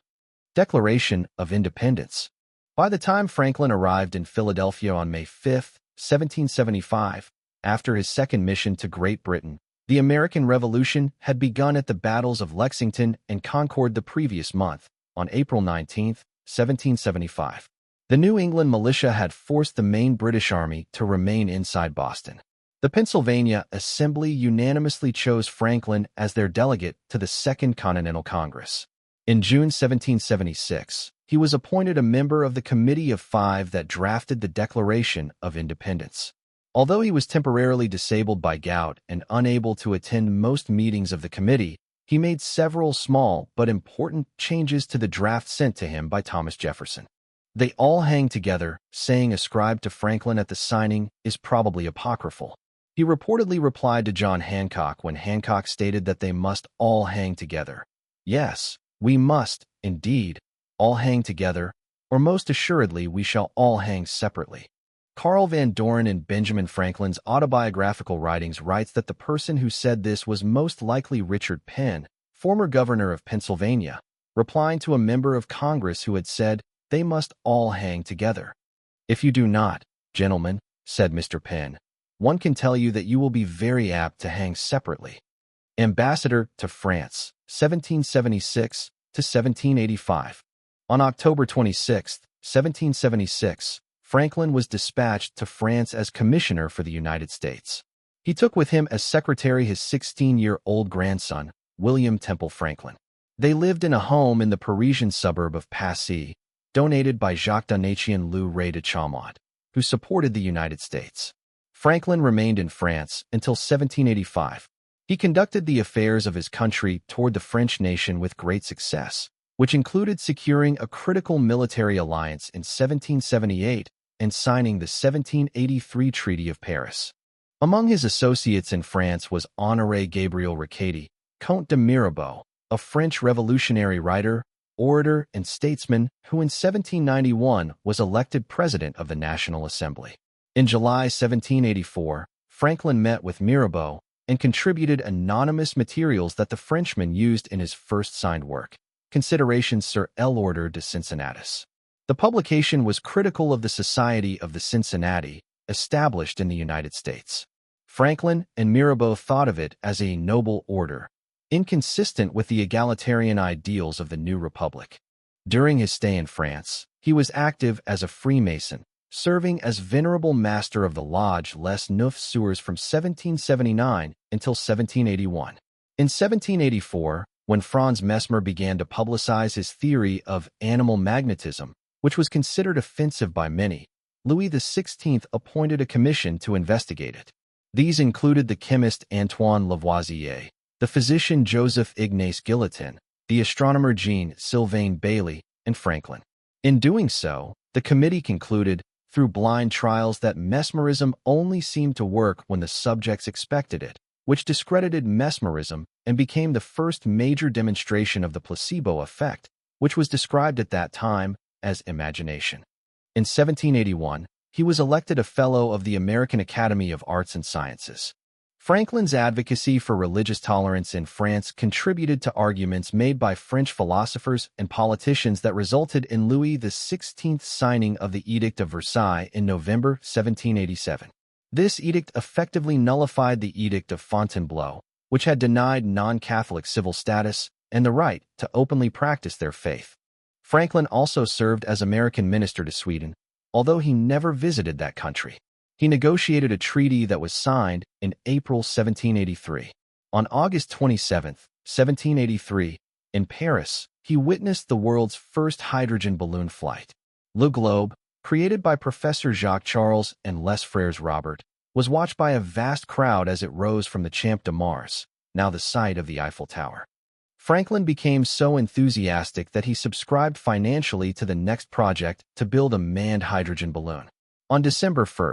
Declaration of Independence. By the time Franklin arrived in Philadelphia on May 5, 1775, after his second mission to Great Britain, the American Revolution had begun at the battles of Lexington and Concord the previous month, on April 19, 1775. The New England militia had forced the main British army to remain inside Boston. The Pennsylvania Assembly unanimously chose Franklin as their delegate to the Second Continental Congress. In June 1776, he was appointed a member of the Committee of Five that drafted the Declaration of Independence. Although he was temporarily disabled by gout and unable to attend most meetings of the committee, he made several small but important changes to the draft sent to him by Thomas Jefferson. "They all hang together," saying ascribed to Franklin at the signing, is probably apocryphal. He reportedly replied to John Hancock when Hancock stated that they must all hang together. "Yes, we must, indeed, all hang together, or most assuredly we shall all hang separately." Carl Van Doren in Benjamin Franklin's autobiographical writings writes that the person who said this was most likely Richard Penn, former governor of Pennsylvania, replying to a member of Congress who had said, "They must all hang together." "If you do not, gentlemen," said Mr. Penn, "one can tell you that you will be very apt to hang separately." Ambassador to France, 1776 to 1785. On October 26, 1776, Franklin was dispatched to France as commissioner for the United States. He took with him as secretary his 16-year-old grandson, William Temple Franklin. They lived in a home in the Parisian suburb of Passy, donated by Jacques Donatien Le Ray de Chaumont, who supported the United States. Franklin remained in France until 1785. He conducted the affairs of his country toward the French nation with great success, which included securing a critical military alliance in 1778 and signing the 1783 Treaty of Paris. Among his associates in France was Honoré Gabriel Riquetti, Comte de Mirabeau, a French revolutionary writer, orator, and statesman who in 1791 was elected president of the National Assembly. In July 1784, Franklin met with Mirabeau and contributed anonymous materials that the Frenchman used in his first signed work, Considerations sur l'ordre de Cincinnatus. The publication was critical of the Society of the Cincinnati, established in the United States. Franklin and Mirabeau thought of it as a noble order, inconsistent with the egalitarian ideals of the new republic. During his stay in France, he was active as a Freemason, serving as Venerable Master of the Lodge Les Neuf Seurs from 1779 until 1781. In 1784, when Franz Mesmer began to publicize his theory of animal magnetism, which was considered offensive by many, Louis XVI appointed a commission to investigate it. These included the chemist Antoine Lavoisier, the physician Joseph Ignace Guillotin, the astronomer Jean-Sylvain Bailly, and Franklin. In doing so, the committee concluded, through blind trials, that mesmerism only seemed to work when the subjects expected it, which discredited mesmerism and became the first major demonstration of the placebo effect, which was described at that time as imagination. In 1781, he was elected a Fellow of the American Academy of Arts and Sciences. Franklin's advocacy for religious tolerance in France contributed to arguments made by French philosophers and politicians that resulted in Louis XVI's signing of the Edict of Versailles in November 1787. This edict effectively nullified the Edict of Fontainebleau, which had denied non-Catholic civil status and the right to openly practice their faith. Franklin also served as American minister to Sweden, although he never visited that country. He negotiated a treaty that was signed in April 1783. On August 27, 1783, in Paris, he witnessed the world's first hydrogen balloon flight. Le Globe, created by Professor Jacques Charles and Les Frères Robert, was watched by a vast crowd as it rose from the Champ de Mars, now the site of the Eiffel Tower. Franklin became so enthusiastic that he subscribed financially to the next project to build a manned hydrogen balloon. On December 1,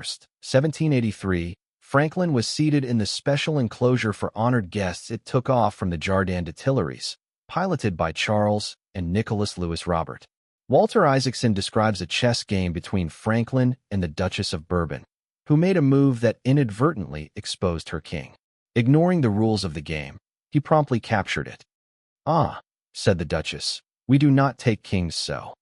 1783, Franklin was seated in the special enclosure for honored guests it took off from the Jardin des Tuileries, piloted by Charles and Nicholas Louis Robert. Walter Isaacson describes a chess game between Franklin and the Duchess of Bourbon, who made a move that inadvertently exposed her king. Ignoring the rules of the game, he promptly captured it. "Ah," said the Duchess, "we do not take kings so,"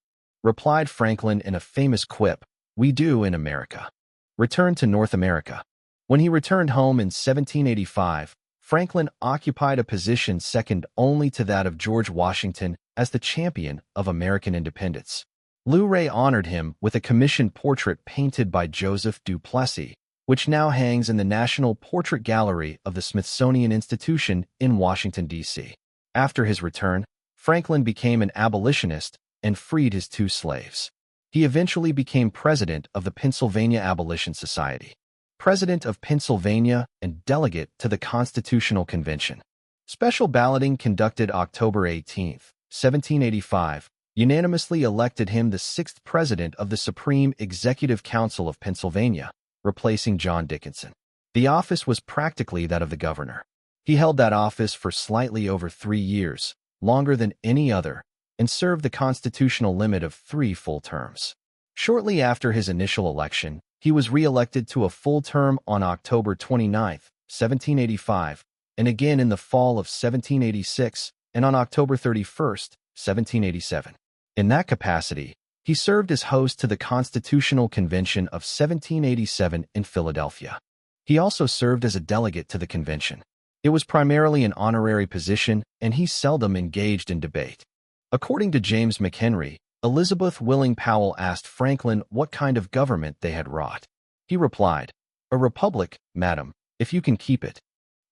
replied Franklin in a famous quip, "We do in America." Returned to North America. When he returned home in 1785, Franklin occupied a position second only to that of George Washington as the champion of American independence. Lou Ray honored him with a commissioned portrait painted by Joseph du Plessis, which now hangs in the National Portrait Gallery of the Smithsonian Institution in Washington, D.C. After his return, Franklin became an abolitionist and freed his 2 slaves. He eventually became president of the Pennsylvania Abolition Society, president of Pennsylvania, and delegate to the Constitutional Convention. Special balloting conducted October 18, 1785, unanimously elected him the 6th president of the Supreme Executive Council of Pennsylvania, replacing John Dickinson. The office was practically that of the governor. He held that office for slightly over 3 years, longer than any other, and served the constitutional limit of 3 full terms. Shortly after his initial election, he was re-elected to a full term on October 29, 1785, and again in the fall of 1786 and on October 31, 1787. In that capacity, he served as host to the Constitutional Convention of 1787 in Philadelphia. He also served as a delegate to the convention. It was primarily an honorary position, and he seldom engaged in debate. According to James McHenry, Elizabeth Willing Powell asked Franklin what kind of government they had wrought. He replied, "A republic, madam, if you can keep it."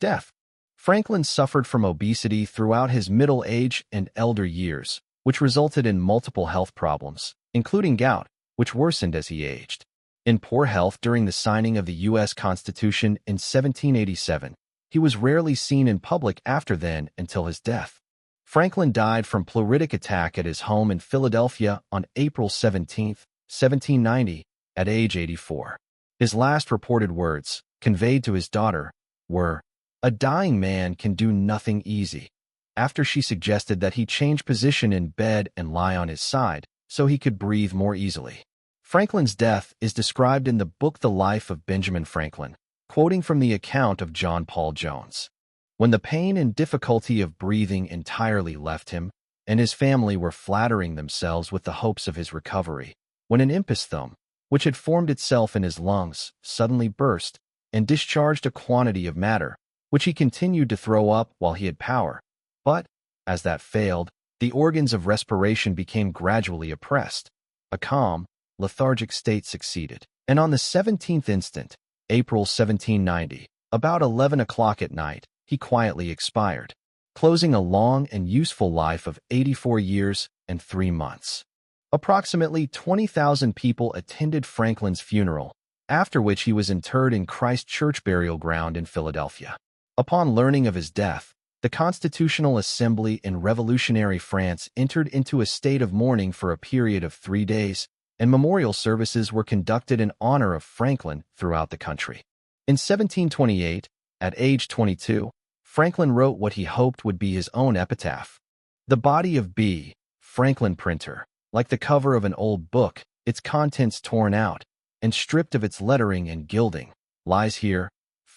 Death. Franklin suffered from obesity throughout his middle age and elder years, which resulted in multiple health problems, including gout, which worsened as he aged. In poor health during the signing of the U.S. Constitution in 1787, he was rarely seen in public after then until his death. Franklin died from pleuritic attack at his home in Philadelphia on April 17, 1790, at age 84. His last reported words, conveyed to his daughter, were, "A dying man can do nothing easy," after she suggested that he change position in bed and lie on his side so he could breathe more easily. Franklin's death is described in the book The Life of Benjamin Franklin, quoting from the account of John Paul Jones. When the pain and difficulty of breathing entirely left him, and his family were flattering themselves with the hopes of his recovery, when an impisthume, which had formed itself in his lungs, suddenly burst and discharged a quantity of matter, which he continued to throw up while he had power. But, as that failed, the organs of respiration became gradually oppressed. A calm, lethargic state succeeded, and on the 17th instant, April 1790, about 11 o'clock at night, he quietly expired, closing a long and useful life of 84 years and 3 months. Approximately 20,000 people attended Franklin's funeral, after which he was interred in Christ Church Burial Ground in Philadelphia. Upon learning of his death, the Constitutional Assembly in Revolutionary France entered into a state of mourning for a period of 3 days, and memorial services were conducted in honor of Franklin throughout the country. In 1728, at age 22, Franklin wrote what he hoped would be his own epitaph. The body of B. Franklin printer, like the cover of an old book, its contents torn out, and stripped of its lettering and gilding, lies here,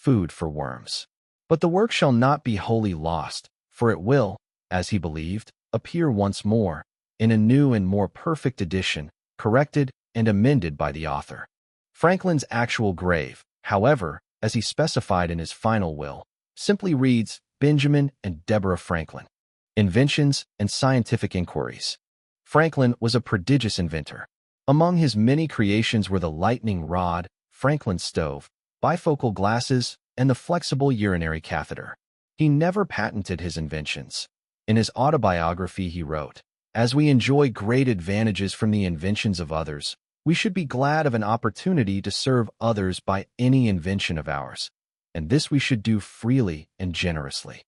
food for worms. But the work shall not be wholly lost, for it will, as he believed, appear once more, in a new and more perfect edition, corrected and amended by the author. Franklin's actual grave, however, as he specified in his final will, simply reads Benjamin and Deborah Franklin. Inventions and Scientific Inquiries. Franklin was a prodigious inventor. Among his many creations were the lightning rod, Franklin's stove, bifocal glasses, and the flexible urinary catheter. He never patented his inventions. In his autobiography he wrote, "As we enjoy great advantages from the inventions of others, we should be glad of an opportunity to serve others by any invention of ours, and this we should do freely and generously."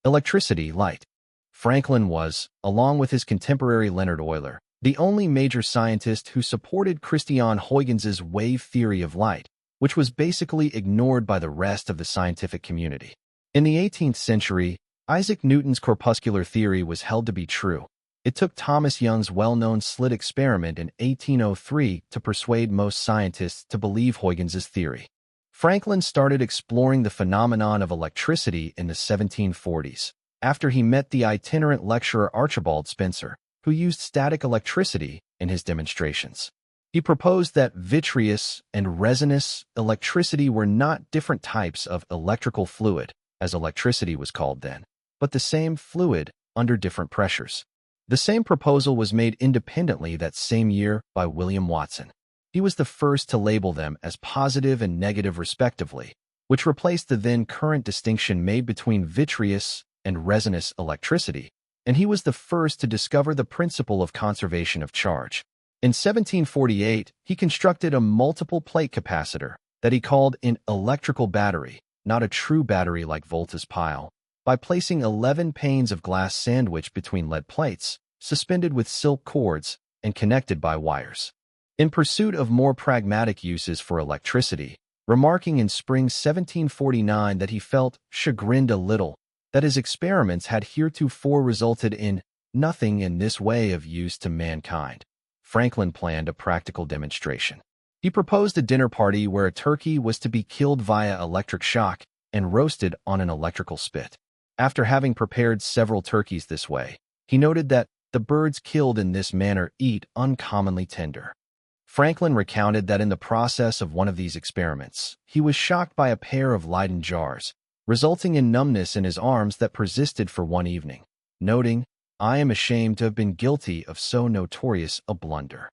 Electricity, light. Franklin was, along with his contemporary Leonhard Euler, the only major scientist who supported Christian Huygens' wave theory of light, which was basically ignored by the rest of the scientific community. In the 18th century, Isaac Newton's corpuscular theory was held to be true. It took Thomas Young's well-known slit experiment in 1803 to persuade most scientists to believe Huygens' theory. Franklin started exploring the phenomenon of electricity in the 1740s, after he met the itinerant lecturer Archibald Spencer, who used static electricity in his demonstrations. He proposed that vitreous and resinous electricity were not different types of electrical fluid, as electricity was called then, but the same fluid under different pressures. The same proposal was made independently that same year by William Watson. He was the first to label them as positive and negative respectively, which replaced the then current distinction made between vitreous and resinous electricity, and he was the first to discover the principle of conservation of charge. In 1748, he constructed a multiple plate capacitor that he called an electrical battery, not a true battery like Volta's pile, by placing 11 panes of glass sandwiched between lead plates, suspended with silk cords, and connected by wires. In pursuit of more pragmatic uses for electricity, remarking in spring 1749 that he felt chagrined a little that his experiments had heretofore resulted in nothing in this way of use to mankind, Franklin planned a practical demonstration. He proposed a dinner party where a turkey was to be killed via electric shock and roasted on an electrical spit. After having prepared several turkeys this way, he noted that the birds killed in this manner eat uncommonly tender. Franklin recounted that in the process of one of these experiments, he was shocked by a pair of Leyden jars, resulting in numbness in his arms that persisted for one evening, noting, "I am ashamed to have been guilty of so notorious a blunder."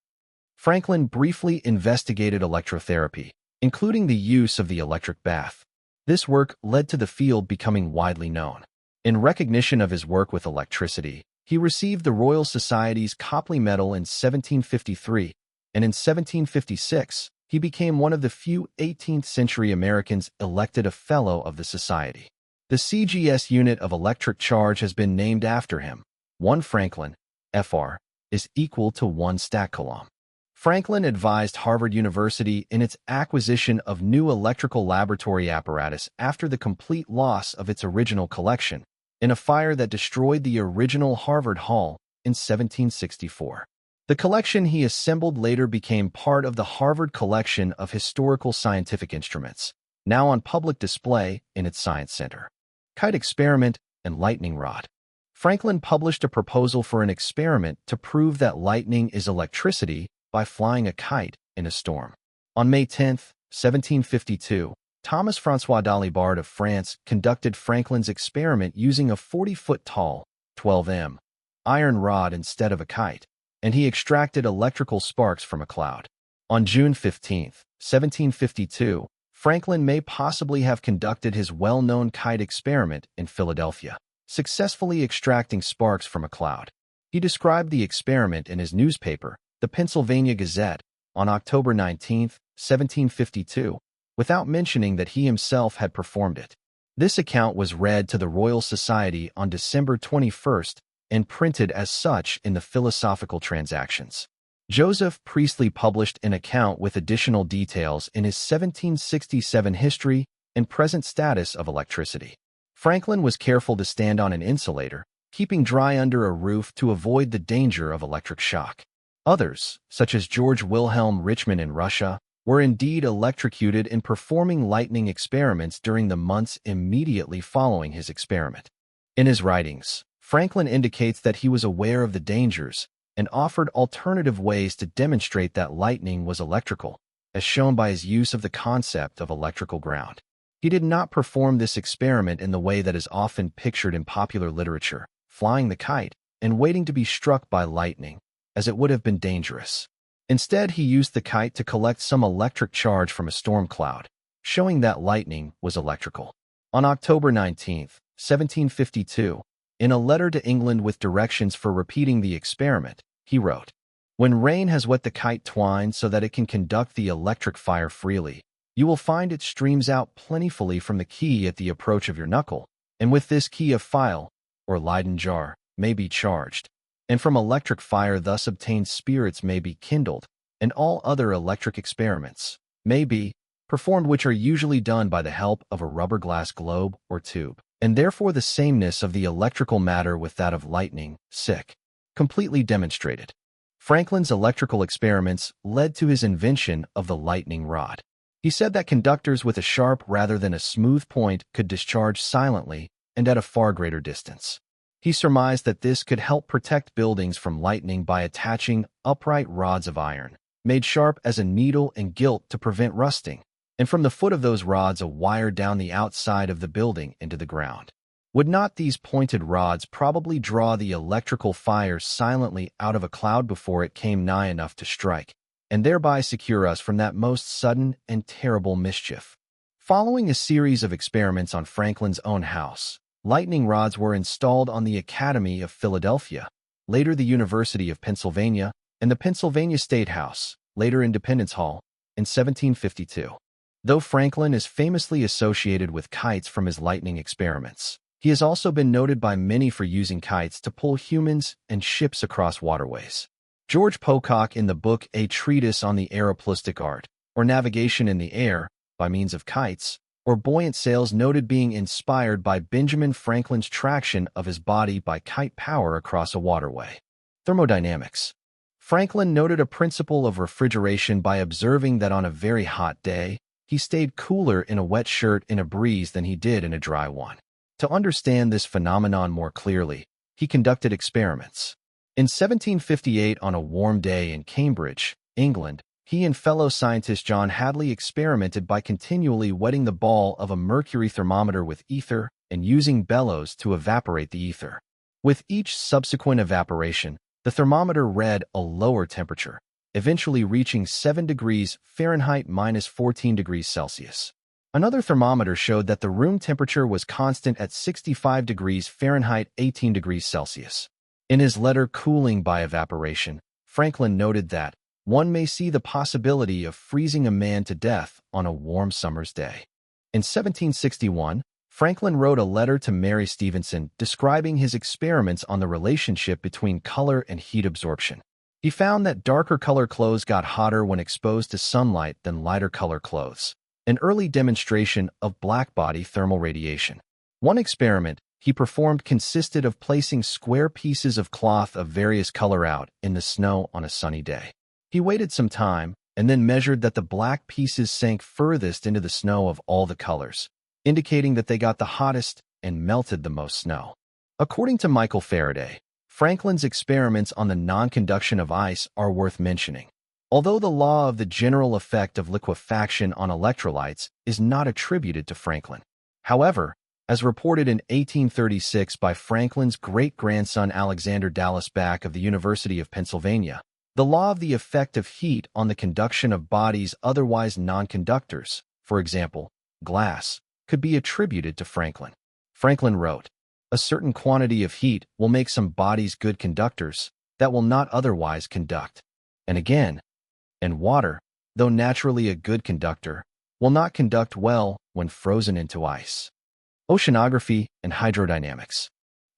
Franklin briefly investigated electrotherapy, including the use of the electric bath. This work led to the field becoming widely known. In recognition of his work with electricity, he received the Royal Society's Copley Medal in 1753, and in 1756, he became one of the few 18th-century Americans elected a Fellow of the Society. The CGS unit of electric charge has been named after him. 1 Franklin, Fr, is equal to 1 Stack-Coulomb. Franklin advised Harvard University in its acquisition of new electrical laboratory apparatus after the complete loss of its original collection, in a fire that destroyed the original Harvard Hall in 1764. The collection he assembled later became part of the Harvard Collection of Historical Scientific Instruments, now on public display in its Science Center. Kite experiment and lightning rod. Franklin published a proposal for an experiment to prove that lightning is electricity by flying a kite in a storm. On May 10, 1752, Thomas François Dalibard of France conducted Franklin's experiment using a 40-foot-tall, 12 m, iron rod instead of a kite, and he extracted electrical sparks from a cloud. On June 15, 1752, Franklin may possibly have conducted his well-known kite experiment in Philadelphia, successfully extracting sparks from a cloud. He described the experiment in his newspaper, the Pennsylvania Gazette, on October 19, 1752, without mentioning that he himself had performed it. This account was read to the Royal Society on December 21 and printed as such in the Philosophical Transactions. Joseph Priestley published an account with additional details in his 1767 History and Present Status of Electricity. Franklin was careful to stand on an insulator, keeping dry under a roof to avoid the danger of electric shock. Others, such as George Wilhelm Richmann in Russia, were indeed electrocuted in performing lightning experiments during the months immediately following his experiment. In his writings, Franklin indicates that he was aware of the dangers and offered alternative ways to demonstrate that lightning was electrical, as shown by his use of the concept of electrical ground. He did not perform this experiment in the way that is often pictured in popular literature, flying the kite and waiting to be struck by lightning, as it would have been dangerous. Instead, he used the kite to collect some electric charge from a storm cloud, showing that lightning was electrical. On October 19, 1752, in a letter to England with directions for repeating the experiment, he wrote, "When rain has wet the kite twine so that it can conduct the electric fire freely, you will find it streams out plentifully from the key at the approach of your knuckle, and with this key a file, or Leyden jar, may be charged, and from electric fire thus obtained spirits may be kindled, and all other electric experiments may be performed which are usually done by the help of a rubber glass globe or tube, and therefore the sameness of the electrical matter with that of lightning, completely demonstrated." Franklin's electrical experiments led to his invention of the lightning rod. He said that conductors with a sharp rather than a smooth point could discharge silently and at a far greater distance. He surmised that this could help protect buildings from lightning by attaching upright rods of iron, made sharp as a needle and gilt to prevent rusting, and from the foot of those rods a wire down the outside of the building into the ground. Would not these pointed rods probably draw the electrical fire silently out of a cloud before it came nigh enough to strike, and thereby secure us from that most sudden and terrible mischief? Following a series of experiments on Franklin's own house, lightning rods were installed on the Academy of Philadelphia, later the University of Pennsylvania, and the Pennsylvania State House, later Independence Hall, in 1752. Though Franklin is famously associated with kites from his lightning experiments, he has also been noted by many for using kites to pull humans and ships across waterways. George Pocock, in the book A Treatise on the Aeroplastic Art, or Navigation in the Air, by means of kites, or buoyant sails, noted being inspired by Benjamin Franklin's traction of his body by kite power across a waterway. Thermodynamics. Franklin noted a principle of refrigeration by observing that on a very hot day, he stayed cooler in a wet shirt in a breeze than he did in a dry one. To understand this phenomenon more clearly, he conducted experiments. In 1758, on a warm day in Cambridge, England, he and fellow scientist John Hadley experimented by continually wetting the ball of a mercury thermometer with ether and using bellows to evaporate the ether. With each subsequent evaporation, the thermometer read a lower temperature, eventually reaching 7 degrees Fahrenheit minus 14 degrees Celsius. Another thermometer showed that the room temperature was constant at 65 degrees Fahrenheit 18 degrees Celsius. In his letter Cooling by Evaporation, Franklin noted that one may see the possibility of freezing a man to death on a warm summer's day. In 1761, Franklin wrote a letter to Mary Stevenson describing his experiments on the relationship between color and heat absorption. He found that darker color clothes got hotter when exposed to sunlight than lighter color clothes, an early demonstration of blackbody thermal radiation. One experiment he performed consisted of placing square pieces of cloth of various color out in the snow on a sunny day. He waited some time and then measured that the black pieces sank furthest into the snow of all the colors, indicating that they got the hottest and melted the most snow. According to Michael Faraday, Franklin's experiments on the non-conduction of ice are worth mentioning. Although the law of the general effect of liquefaction on electrolytes is not attributed to Franklin. However, as reported in 1836 by Franklin's great-grandson Alexander Dallas Back of the University of Pennsylvania, the law of the effect of heat on the conduction of bodies otherwise non-conductors, for example, glass, could be attributed to Franklin. Franklin wrote, "A certain quantity of heat will make some bodies good conductors that will not otherwise conduct. And again, and water, though naturally a good conductor, will not conduct well when frozen into ice." Oceanography and hydrodynamics.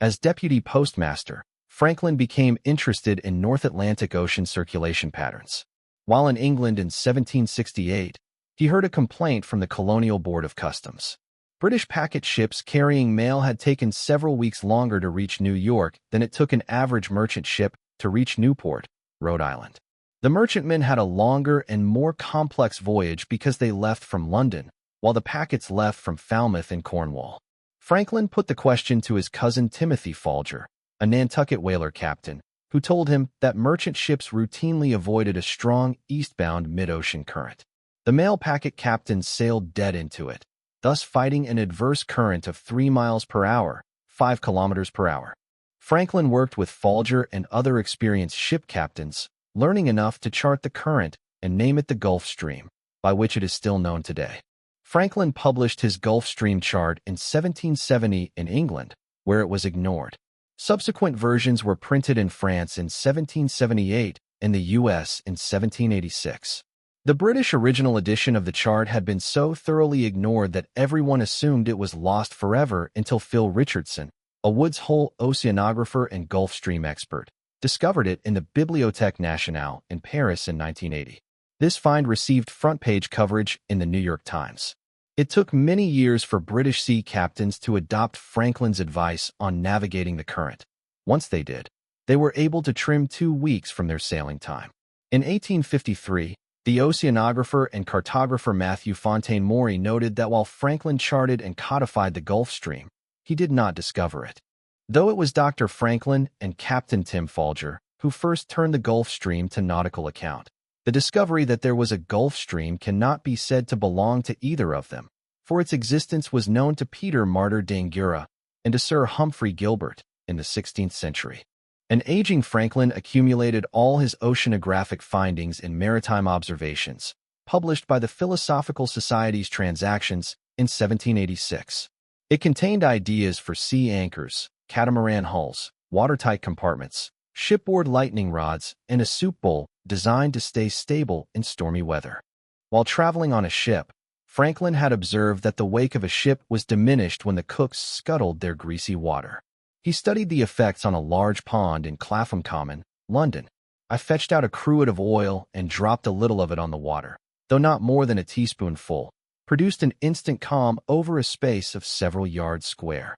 As deputy postmaster, Franklin became interested in North Atlantic Ocean circulation patterns. While in England in 1768, he heard a complaint from the Colonial Board of Customs. British packet ships carrying mail had taken several weeks longer to reach New York than it took an average merchant ship to reach Newport, Rhode Island. The merchantmen had a longer and more complex voyage because they left from London, while the packets left from Falmouth and Cornwall. Franklin put the question to his cousin Timothy Folger, a Nantucket whaler captain, who told him that merchant ships routinely avoided a strong eastbound mid-ocean current. The mail packet captains sailed dead into it, thus fighting an adverse current of 3 miles per hour, 5 kilometers per hour. Franklin worked with Folger and other experienced ship captains, learning enough to chart the current and name it the Gulf Stream, by which it is still known today. Franklin published his Gulf Stream chart in 1770 in England, where it was ignored. Subsequent versions were printed in France in 1778 and the U.S. in 1786. The British original edition of the chart had been so thoroughly ignored that everyone assumed it was lost forever until Phil Richardson, a Woods Hole oceanographer and Gulf Stream expert, discovered it in the Bibliothèque Nationale in Paris in 1980. This find received front-page coverage in the New York Times. It took many years for British sea captains to adopt Franklin's advice on navigating the current. Once they did, they were able to trim 2 weeks from their sailing time. In 1853, the oceanographer and cartographer Matthew Fontaine Maury noted that while Franklin charted and codified the Gulf Stream, he did not discover it. Though it was Dr. Franklin and Captain Tim Folger who first turned the Gulf Stream to nautical account, the discovery that there was a Gulf Stream cannot be said to belong to either of them, for its existence was known to Peter Martyr d'Angura and to Sir Humphrey Gilbert in the 16th century. An aging Franklin accumulated all his oceanographic findings in Maritime Observations, published by the Philosophical Society's Transactions in 1786. It contained ideas for sea anchors, catamaran hulls, watertight compartments, shipboard lightning rods, and a soup bowl designed to stay stable in stormy weather. While traveling on a ship, Franklin had observed that the wake of a ship was diminished when the cooks scuttled their greasy water. He studied the effects on a large pond in Clapham Common, London. I fetched out a cruet of oil and dropped a little of it on the water, though not more than a teaspoonful, produced an instant calm over a space of several yards square.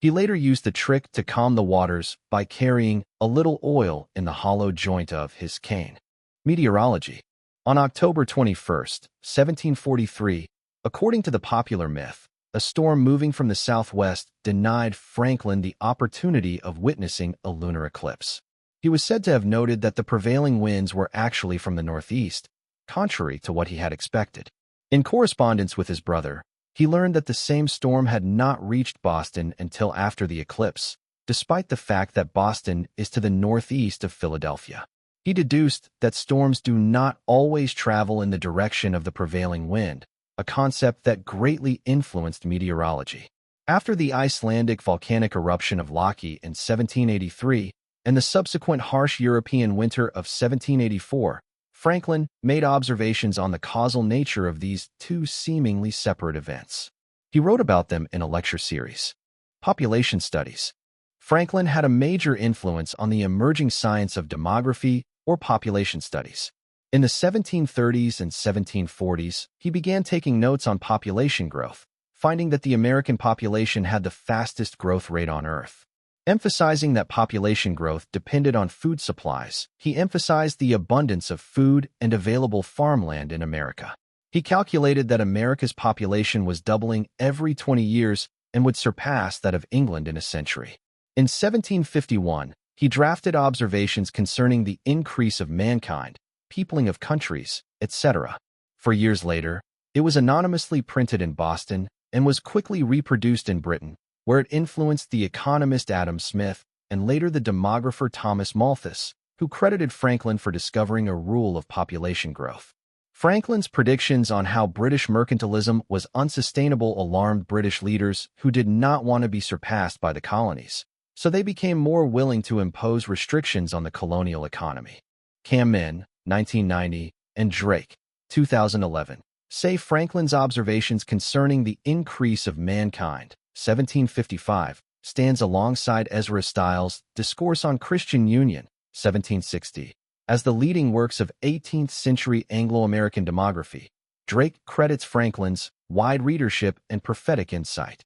He later used the trick to calm the waters by carrying a little oil in the hollow joint of his cane. Meteorology. On October 21, 1743, according to the popular myth, a storm moving from the southwest denied Franklin the opportunity of witnessing a lunar eclipse. He was said to have noted that the prevailing winds were actually from the northeast, contrary to what he had expected. In correspondence with his brother, he learned that the same storm had not reached Boston until after the eclipse, despite the fact that Boston is to the northeast of Philadelphia. He deduced that storms do not always travel in the direction of the prevailing wind, a concept that greatly influenced meteorology. After the Icelandic volcanic eruption of Laki in 1783 and the subsequent harsh European winter of 1784, Franklin made observations on the causal nature of these two seemingly separate events. He wrote about them in a lecture series. Population studies. Franklin had a major influence on the emerging science of demography or population studies. In the 1730s and 1740s, he began taking notes on population growth, finding that the American population had the fastest growth rate on Earth. Emphasizing that population growth depended on food supplies, he emphasized the abundance of food and available farmland in America. He calculated that America's population was doubling every 20 years and would surpass that of England in a century. In 1751, he drafted observations concerning the increase of mankind, peopling of countries, etc. 4 years later, it was anonymously printed in Boston and was quickly reproduced in Britain, where it influenced the economist Adam Smith and later the demographer Thomas Malthus, who credited Franklin for discovering a rule of population growth. Franklin's predictions on how British mercantilism was unsustainable alarmed British leaders who did not want to be surpassed by the colonies, so they became more willing to impose restrictions on the colonial economy. Kamen, 1990, and Drake, 2011, say Franklin's observations concerning the increase of mankind, 1755, stands alongside Ezra Stiles' Discourse on Christian Union, 1760, as the leading works of 18th-century Anglo-American demography. Drake credits Franklin's wide readership and prophetic insight.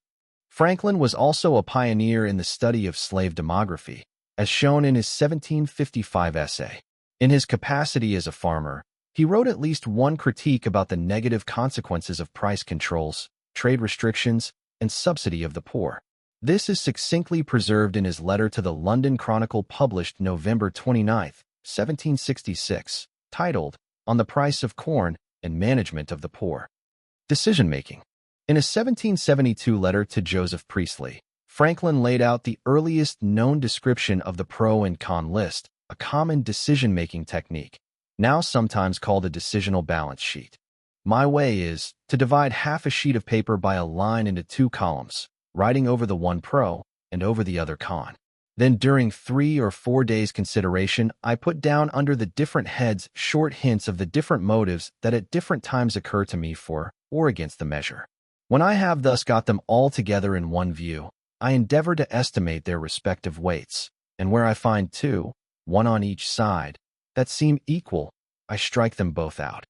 Franklin was also a pioneer in the study of slave demography, as shown in his 1755 essay. In his capacity as a farmer, he wrote at least one critique about the negative consequences of price controls, trade restrictions, and subsidy of the poor. This is succinctly preserved in his letter to the London Chronicle published November 29, 1766, titled, On the Price of Corn and Management of the Poor. Decision-making. In a 1772 letter to Joseph Priestley, Franklin laid out the earliest known description of the pro and con list, a common decision-making technique, now sometimes called a decisional balance sheet. My way is to divide half a sheet of paper by a line into two columns, writing over the one pro and over the other con. Then during 3 or 4 days' consideration, I put down under the different heads short hints of the different motives that at different times occur to me for or against the measure. When I have thus got them all together in one view, I endeavor to estimate their respective weights, and where I find two, one on each side, that seem equal, I strike them both out.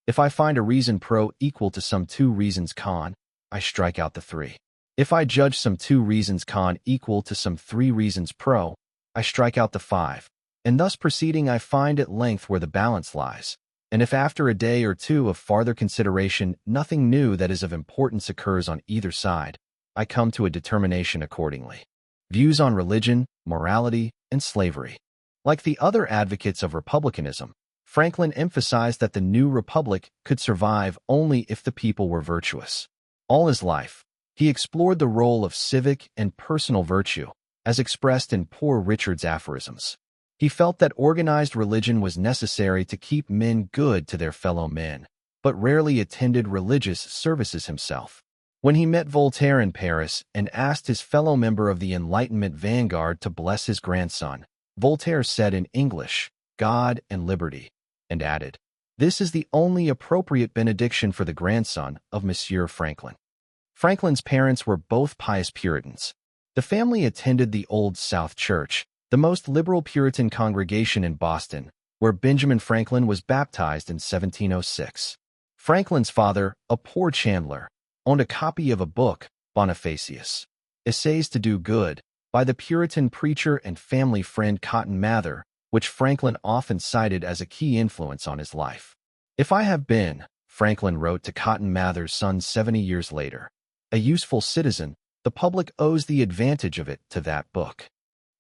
If I find a reason pro equal to some 2 reasons con, I strike out the 3. If I judge some 2 reasons con equal to some 3 reasons pro, I strike out the 5. And thus proceeding, I find at length where the balance lies. And if after a day or two of farther consideration nothing new that is of importance occurs on either side, I come to a determination accordingly. Views on religion, morality, and slavery. Like the other advocates of republicanism, Franklin emphasized that the new republic could survive only if the people were virtuous. All his life, he explored the role of civic and personal virtue, as expressed in Poor Richard's aphorisms. He felt that organized religion was necessary to keep men good to their fellow men, but rarely attended religious services himself. When he met Voltaire in Paris and asked his fellow member of the Enlightenment vanguard to bless his grandson, Voltaire said in English, "God and liberty," and added, "This is the only appropriate benediction for the grandson of Monsieur Franklin." Franklin's parents were both pious Puritans. The family attended the Old South Church, the most liberal Puritan congregation in Boston, where Benjamin Franklin was baptized in 1706. Franklin's father, a poor chandler, owned a copy of a book, Bonifacius, Essays to Do Good, by the Puritan preacher and family friend Cotton Mather, which Franklin often cited as a key influence on his life. "If I have been," Franklin wrote to Cotton Mather's son 70 years later, "a useful citizen, the public owes the advantage of it to that book."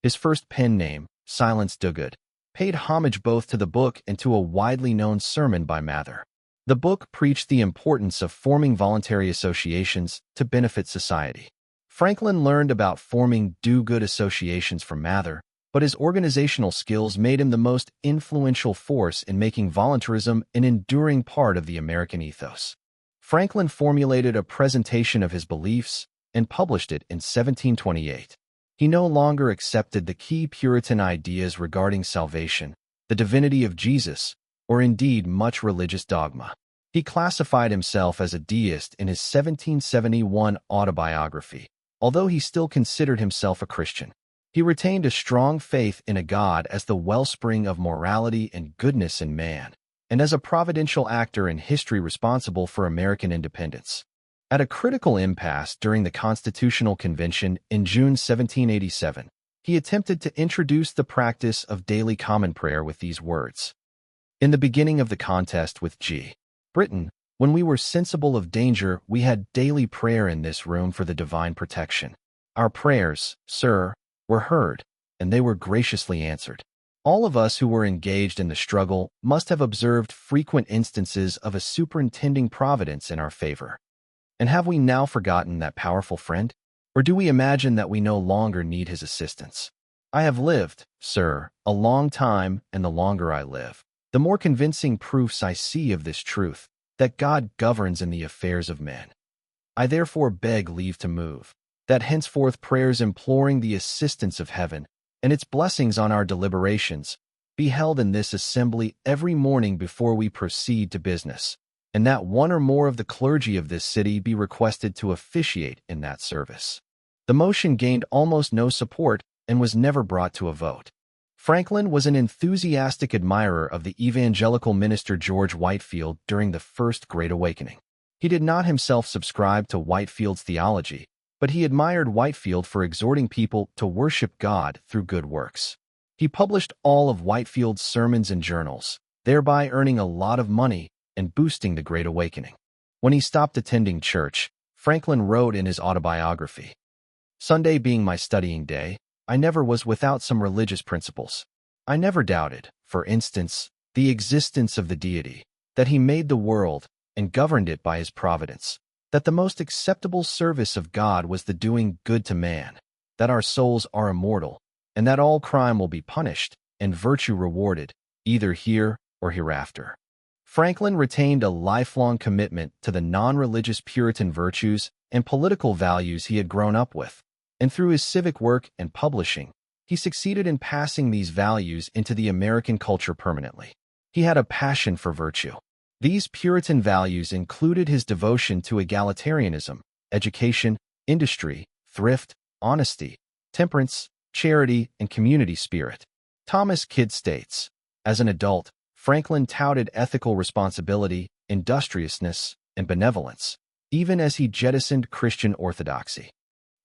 His first pen name, Silence Dogood, paid homage both to the book and to a widely known sermon by Mather. The book preached the importance of forming voluntary associations to benefit society. Franklin learned about forming do-good associations from Mather, but his organizational skills made him the most influential force in making voluntarism an enduring part of the American ethos. Franklin formulated a presentation of his beliefs and published it in 1728. He no longer accepted the key Puritan ideas regarding salvation, the divinity of Jesus, or indeed much religious dogma. He classified himself as a deist in his 1771 autobiography, although he still considered himself a Christian. He retained a strong faith in a God as the wellspring of morality and goodness in man, and as a providential actor in history responsible for American independence. At a critical impasse during the Constitutional Convention in June 1787, he attempted to introduce the practice of daily common prayer with these words: "In the beginning of the contest with Britain, when we were sensible of danger, we had daily prayer in this room for the divine protection. Our prayers, sir, were heard, and they were graciously answered. All of us who were engaged in the struggle must have observed frequent instances of a superintending providence in our favor. And have we now forgotten that powerful friend? Or do we imagine that we no longer need his assistance? I have lived, sir, a long time, and the longer I live, the more convincing proofs I see of this truth, that God governs in the affairs of men. I therefore beg leave to move, that henceforth prayers imploring the assistance of heaven, and its blessings on our deliberations, be held in this assembly every morning before we proceed to business, and that one or more of the clergy of this city be requested to officiate in that service." The motion gained almost no support and was never brought to a vote. Franklin was an enthusiastic admirer of the evangelical minister George Whitefield during the First Great Awakening. He did not himself subscribe to Whitefield's theology, but he admired Whitefield for exhorting people to worship God through good works. He published all of Whitefield's sermons and journals, thereby earning a lot of money and boosting the Great Awakening. When he stopped attending church, Franklin wrote in his autobiography, "Sunday being my studying day, I never was without some religious principles. I never doubted, for instance, the existence of the deity, that he made the world and governed it by his providence, that the most acceptable service of God was the doing good to man, that our souls are immortal, and that all crime will be punished and virtue rewarded, either here or hereafter." Franklin retained a lifelong commitment to the non-religious Puritan virtues and political values he had grown up with, and through his civic work and publishing, he succeeded in passing these values into the American culture permanently. He had a passion for virtue. These Puritan values included his devotion to egalitarianism, education, industry, thrift, honesty, temperance, charity, and community spirit. Thomas Kidd states, "As an adult, Franklin touted ethical responsibility, industriousness, and benevolence, even as he jettisoned Christian orthodoxy."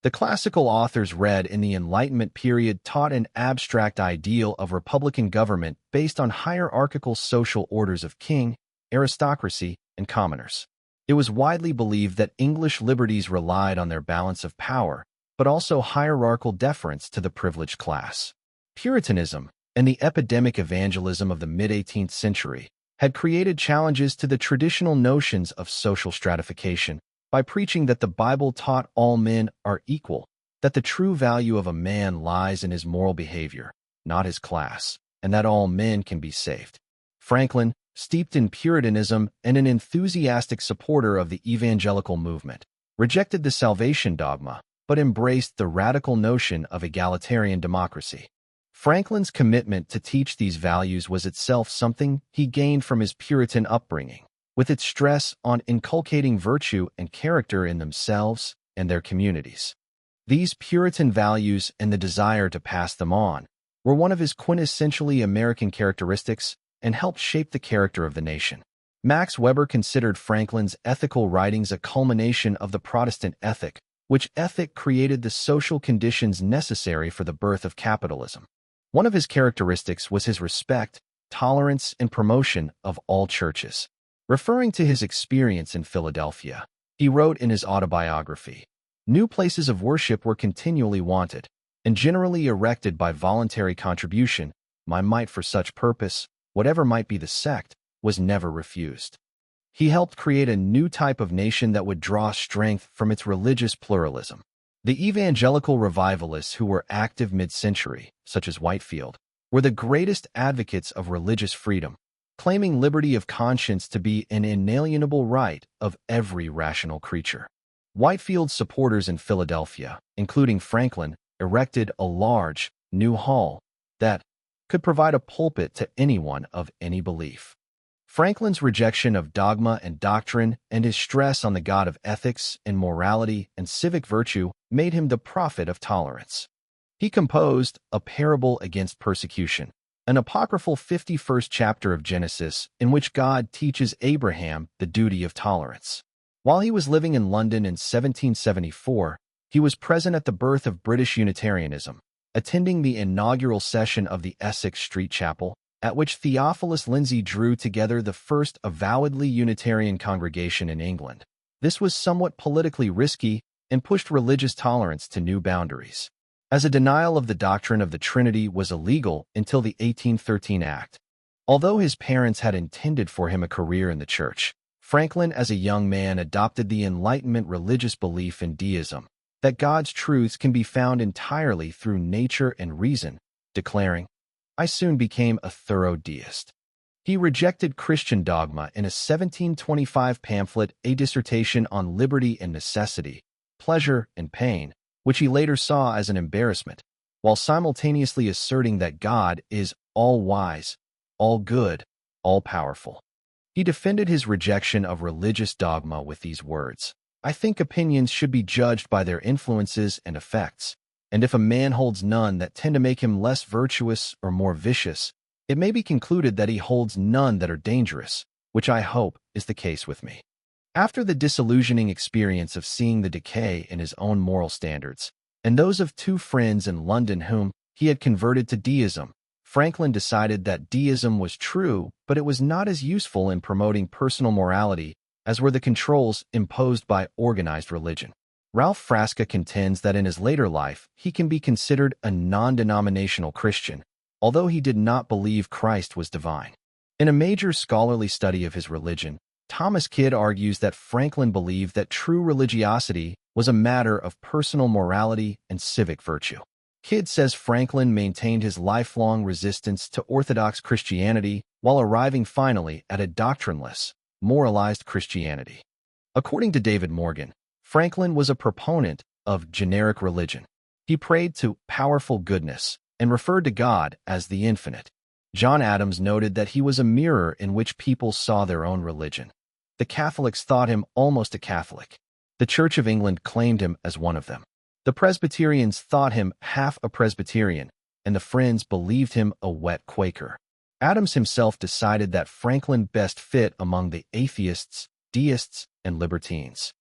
The classical authors read in the Enlightenment period taught an abstract ideal of republican government based on hierarchical social orders of king, aristocracy, and commoners. It was widely believed that English liberties relied on their balance of power, but also hierarchical deference to the privileged class. Puritanism and the epidemic evangelism of the mid-18th century had created challenges to the traditional notions of social stratification by preaching that the Bible taught all men are equal, that the true value of a man lies in his moral behavior, not his class, and that all men can be saved. Franklin, steeped in Puritanism and an enthusiastic supporter of the evangelical movement, rejected the salvation dogma, but embraced the radical notion of egalitarian democracy. Franklin's commitment to teach these values was itself something he gained from his Puritan upbringing, with its stress on inculcating virtue and character in themselves and their communities. These Puritan values and the desire to pass them on were one of his quintessentially American characteristics and helped shape the character of the nation. Max Weber considered Franklin's ethical writings a culmination of the Protestant ethic, which ethic created the social conditions necessary for the birth of capitalism. One of his characteristics was his respect, tolerance, and promotion of all churches. Referring to his experience in Philadelphia, he wrote in his autobiography, "New places of worship were continually wanted, and generally erected by voluntary contribution. My mite for such purpose, whatever might be the sect, was never refused." He helped create a new type of nation that would draw strength from its religious pluralism. The evangelical revivalists who were active mid-century, such as Whitefield, were the greatest advocates of religious freedom, claiming liberty of conscience to be an inalienable right of every rational creature. Whitefield's supporters in Philadelphia, including Franklin, erected a large, new hall that could provide a pulpit to anyone of any belief. Franklin's rejection of dogma and doctrine and his stress on the God of ethics and morality and civic virtue made him the prophet of tolerance. He composed A Parable Against Persecution, an apocryphal 51st chapter of Genesis in which God teaches Abraham the duty of tolerance. While he was living in London in 1774, he was present at the birth of British Unitarianism, attending the inaugural session of the Essex Street Chapel, at which Theophilus Lindsay drew together the first avowedly Unitarian congregation in England. This was somewhat politically risky and pushed religious tolerance to new boundaries, as a denial of the doctrine of the Trinity was illegal until the 1813 Act. Although his parents had intended for him a career in the church, Franklin as a young man adopted the Enlightenment religious belief in deism, that God's truths can be found entirely through nature and reason, declaring, "I soon became a thorough deist." He rejected Christian dogma in a 1725 pamphlet, A Dissertation on Liberty and Necessity, Pleasure and Pain, which he later saw as an embarrassment, while simultaneously asserting that God is all-wise, all-good, all-powerful. He defended his rejection of religious dogma with these words, "I think opinions should be judged by their influences and effects, and if a man holds none that tend to make him less virtuous or more vicious, it may be concluded that he holds none that are dangerous, which I hope is the case with me." After the disillusioning experience of seeing the decay in his own moral standards, and those of two friends in London whom he had converted to deism, Franklin decided that deism was true, but it was not as useful in promoting personal morality as were the controls imposed by organized religion. Ralph Frasca contends that in his later life, he can be considered a non-denominational Christian, although he did not believe Christ was divine. In a major scholarly study of his religion, Thomas Kidd argues that Franklin believed that true religiosity was a matter of personal morality and civic virtue. Kidd says Franklin maintained his lifelong resistance to Orthodox Christianity while arriving finally at a doctrineless, moralized Christianity. According to David Morgan, Franklin was a proponent of generic religion. He prayed to powerful goodness and referred to God as the infinite. John Adams noted that he was a mirror in which people saw their own religion. The Catholics thought him almost a Catholic. The Church of England claimed him as one of them. The Presbyterians thought him half a Presbyterian, and the Friends believed him a wet Quaker. Adams himself decided that Franklin best fit among the atheists, deists, and libertines.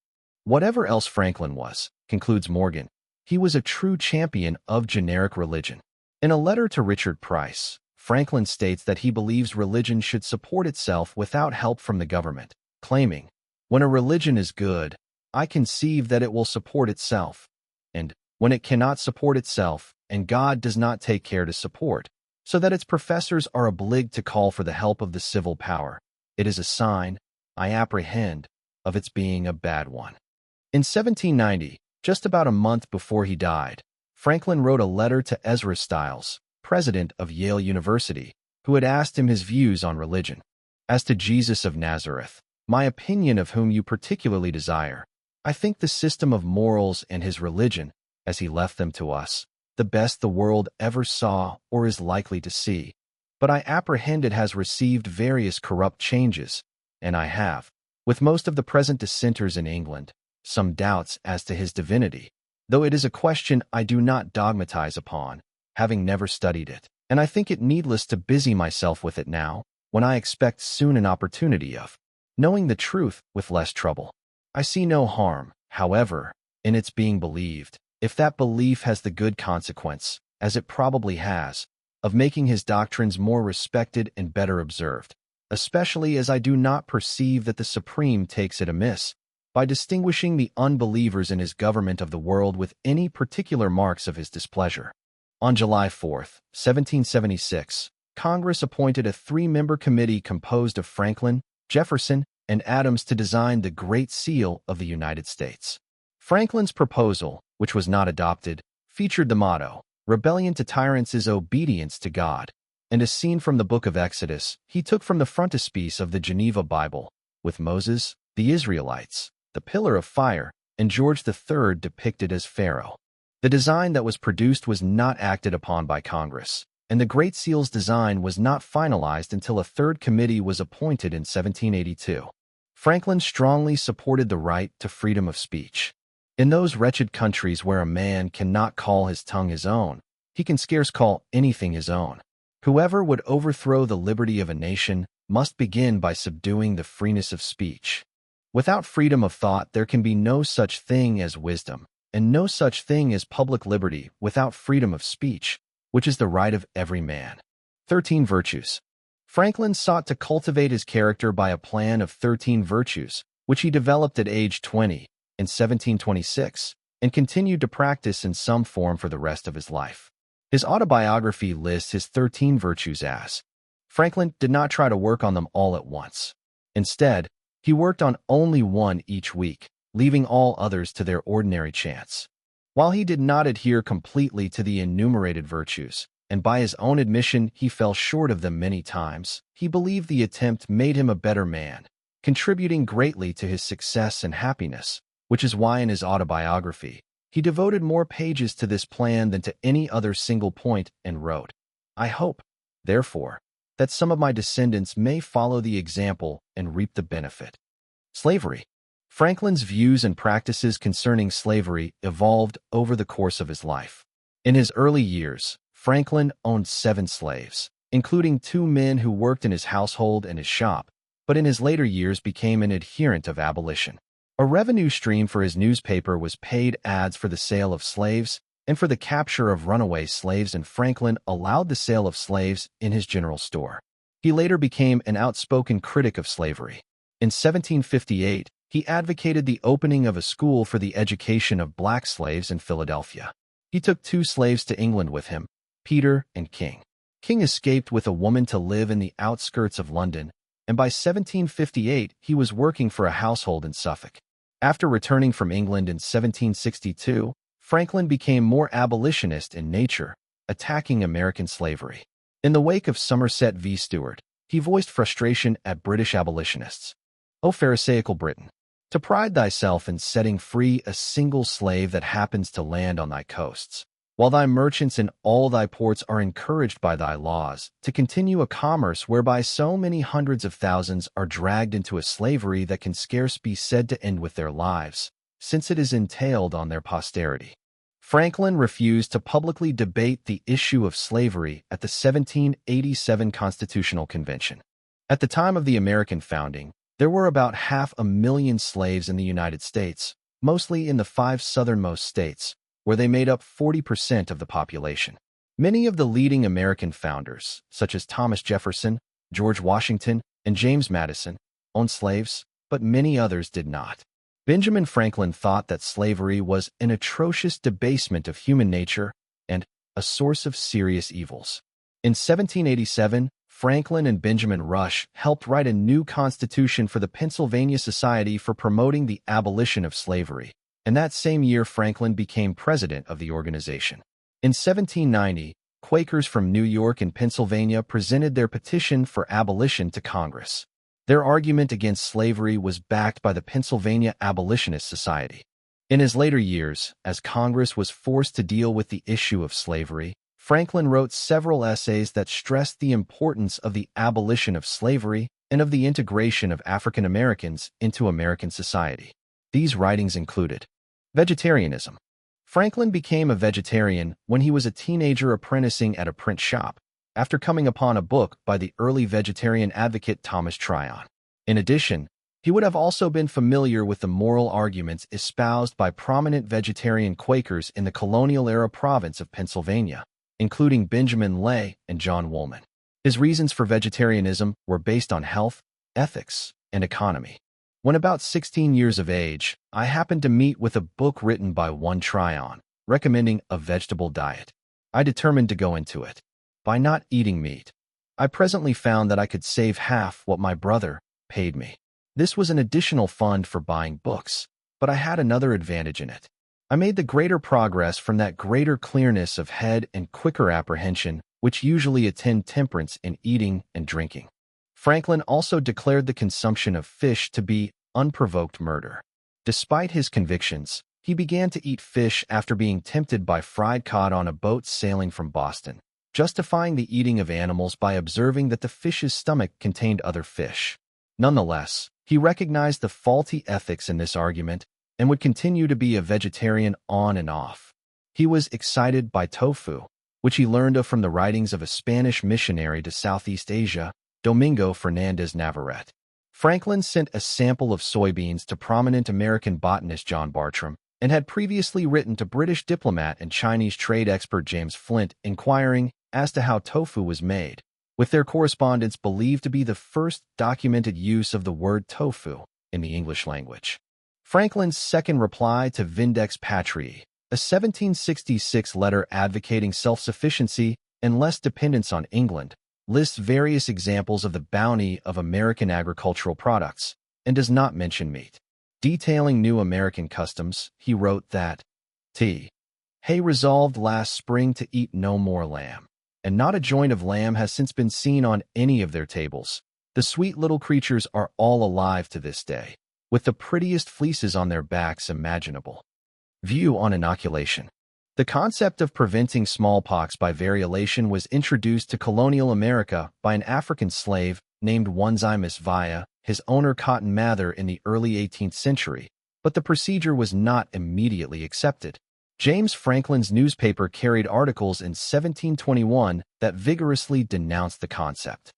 Whatever else Franklin was, concludes Morgan, he was a true champion of generic religion. In a letter to Richard Price, Franklin states that he believes religion should support itself without help from the government, claiming, "When a religion is good, I conceive that it will support itself, and when it cannot support itself, and God does not take care to support, so that its professors are obliged to call for the help of the civil power, it is a sign, I apprehend, of its being a bad one." In 1790, just about a month before he died, Franklin wrote a letter to Ezra Stiles, president of Yale University, who had asked him his views on religion. "As to Jesus of Nazareth, my opinion of whom you particularly desire, I think the system of morals and his religion, as he left them to us, the best the world ever saw or is likely to see. But I apprehend it has received various corrupt changes, and I have, with most of the present dissenters in England, some doubts as to his divinity, though it is a question I do not dogmatize upon, having never studied it, and I think it needless to busy myself with it now, when I expect soon an opportunity of knowing the truth with less trouble. I see no harm, however, in its being believed, if that belief has the good consequence, as it probably has, of making his doctrines more respected and better observed, especially as I do not perceive that the Supreme takes it amiss, by distinguishing the unbelievers in his government of the world with any particular marks of his displeasure." On July 4, 1776, Congress appointed a 3-member committee composed of Franklin, Jefferson, and Adams to design the Great Seal of the United States. Franklin's proposal, which was not adopted, featured the motto, "Rebellion to tyrants is obedience to God," and a scene from the Book of Exodus he took from the frontispiece of the Geneva Bible, with Moses, the Israelites, the pillar of fire, and George III depicted as Pharaoh. The design that was produced was not acted upon by Congress, and the Great Seal's design was not finalized until a third committee was appointed in 1782. Franklin strongly supported the right to freedom of speech. In those wretched countries where a man cannot call his tongue his own, he can scarce call anything his own. Whoever would overthrow the liberty of a nation must begin by subduing the freeness of speech. Without freedom of thought there can be no such thing as wisdom, and no such thing as public liberty without freedom of speech, which is the right of every man. 13 Virtues. Franklin sought to cultivate his character by a plan of 13 virtues, which he developed at age 20, in 1726, and continued to practice in some form for the rest of his life. His autobiography lists his 13 virtues as. Franklin did not try to work on them all at once. Instead, he worked on only one each week, leaving all others to their ordinary chance. While he did not adhere completely to the enumerated virtues, and by his own admission he fell short of them many times, he believed the attempt made him a better man, contributing greatly to his success and happiness, which is why in his autobiography, he devoted more pages to this plan than to any other single point and wrote, "I hope, therefore, that some of my descendants may follow the example and reap the benefit." Slavery. Franklin's views and practices concerning slavery evolved over the course of his life. In his early years, Franklin owned 7 slaves, including 2 men who worked in his household and his shop, but in his later years became an adherent of abolition. A revenue stream for his newspaper was paid ads for the sale of slaves, and for the capture of runaway slaves, and Franklin allowed the sale of slaves in his general store. He later became an outspoken critic of slavery. In 1758, he advocated the opening of a school for the education of black slaves in Philadelphia. He took 2 slaves to England with him, Peter and King. King escaped with a woman to live in the outskirts of London, and by 1758 he was working for a household in Suffolk. After returning from England in 1762, Franklin became more abolitionist in nature, attacking American slavery. In the wake of Somerset v. Stewart, he voiced frustration at British abolitionists. O Pharisaical Britain, to pride thyself in setting free a single slave that happens to land on thy coasts, while thy merchants in all thy ports are encouraged by thy laws to continue a commerce whereby so many hundreds of thousands are dragged into a slavery that can scarce be said to end with their lives, since it is entailed on their posterity. Franklin refused to publicly debate the issue of slavery at the 1787 Constitutional Convention. At the time of the American founding, there were about 500,000 slaves in the United States, mostly in the 5 southernmost states, where they made up 40% of the population. Many of the leading American founders, such as Thomas Jefferson, George Washington, and James Madison, owned slaves, but many others did not. Benjamin Franklin thought that slavery was an atrocious debasement of human nature and a source of serious evils. In 1787, Franklin and Benjamin Rush helped write a new constitution for the Pennsylvania Society for promoting the abolition of slavery, and that same year Franklin became president of the organization. In 1790, Quakers from New York and Pennsylvania presented their petition for abolition to Congress. Their argument against slavery was backed by the Pennsylvania Abolitionist Society. In his later years, as Congress was forced to deal with the issue of slavery, Franklin wrote several essays that stressed the importance of the abolition of slavery and of the integration of African Americans into American society. These writings included vegetarianism. Franklin became a vegetarian when he was a teenager apprenticing at a print shop, after coming upon a book by the early vegetarian advocate Thomas Tryon. In addition, he would have also been familiar with the moral arguments espoused by prominent vegetarian Quakers in the colonial-era province of Pennsylvania, including Benjamin Lay and John Woolman. His reasons for vegetarianism were based on health, ethics, and economy. When about 16 years of age, I happened to meet with a book written by one Tryon, recommending a vegetable diet. I determined to go into it. By not eating meat, I presently found that I could save half what my brother paid me. This was an additional fund for buying books, but I had another advantage in it. I made the greater progress from that greater clearness of head and quicker apprehension which usually attend temperance in eating and drinking. Franklin also declared the consumption of fish to be unprovoked murder. Despite his convictions, he began to eat fish after being tempted by fried cod on a boat sailing from Boston, justifying the eating of animals by observing that the fish's stomach contained other fish. Nonetheless, he recognized the faulty ethics in this argument and would continue to be a vegetarian on and off. He was excited by tofu, which he learned of from the writings of a Spanish missionary to Southeast Asia, Domingo Fernandez Navarrete. Franklin sent a sample of soybeans to prominent American botanist John Bartram, and had previously written to British diplomat and Chinese trade expert James Flint inquiring as to how tofu was made, with their correspondence believed to be the first documented use of the word tofu in the English language. Franklin's second reply to Vindex Patriae, a 1766 letter advocating self-sufficiency and less dependence on England, lists various examples of the bounty of American agricultural products and does not mention meat. Detailing new American customs, he wrote that T. Hay resolved last spring to eat no more lamb, and not a joint of lamb has since been seen on any of their tables. The sweet little creatures are all alive to this day, with the prettiest fleeces on their backs imaginable. View on inoculation. The concept of preventing smallpox by variolation was introduced to colonial America by an African slave named Onesimus Via, his owner Cotton Mather, in the early 18th century, but the procedure was not immediately accepted. James Franklin's newspaper carried articles in 1721 that vigorously denounced the concept.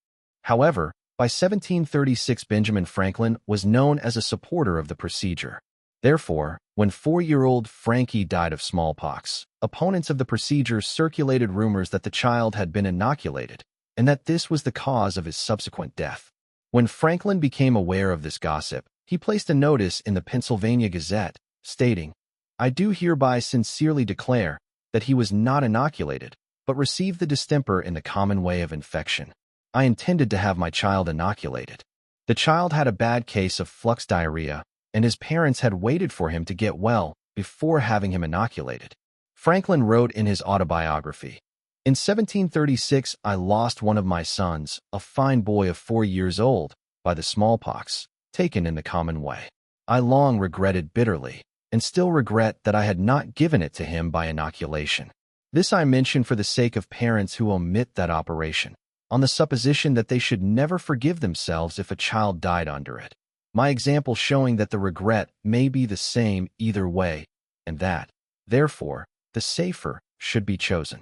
However, by 1736 Benjamin Franklin was known as a supporter of the procedure. Therefore, when 4-year-old Frankie died of smallpox, opponents of the procedure circulated rumors that the child had been inoculated and that this was the cause of his subsequent death. When Franklin became aware of this gossip, he placed a notice in the Pennsylvania Gazette stating, "I do hereby sincerely declare that he was not inoculated, but received the distemper in the common way of infection. I intended to have my child inoculated." The child had a bad case of flux diarrhea, and his parents had waited for him to get well before having him inoculated. Franklin wrote in his autobiography, "In 1736, I lost one of my sons, a fine boy of 4 years old, by the smallpox, taken in the common way. I long regretted bitterly, and still regret that I had not given it to him by inoculation. This I mention for the sake of parents who omit that operation, on the supposition that they should never forgive themselves if a child died under it. My example showing that the regret may be the same either way, and that, therefore, the safer should be chosen."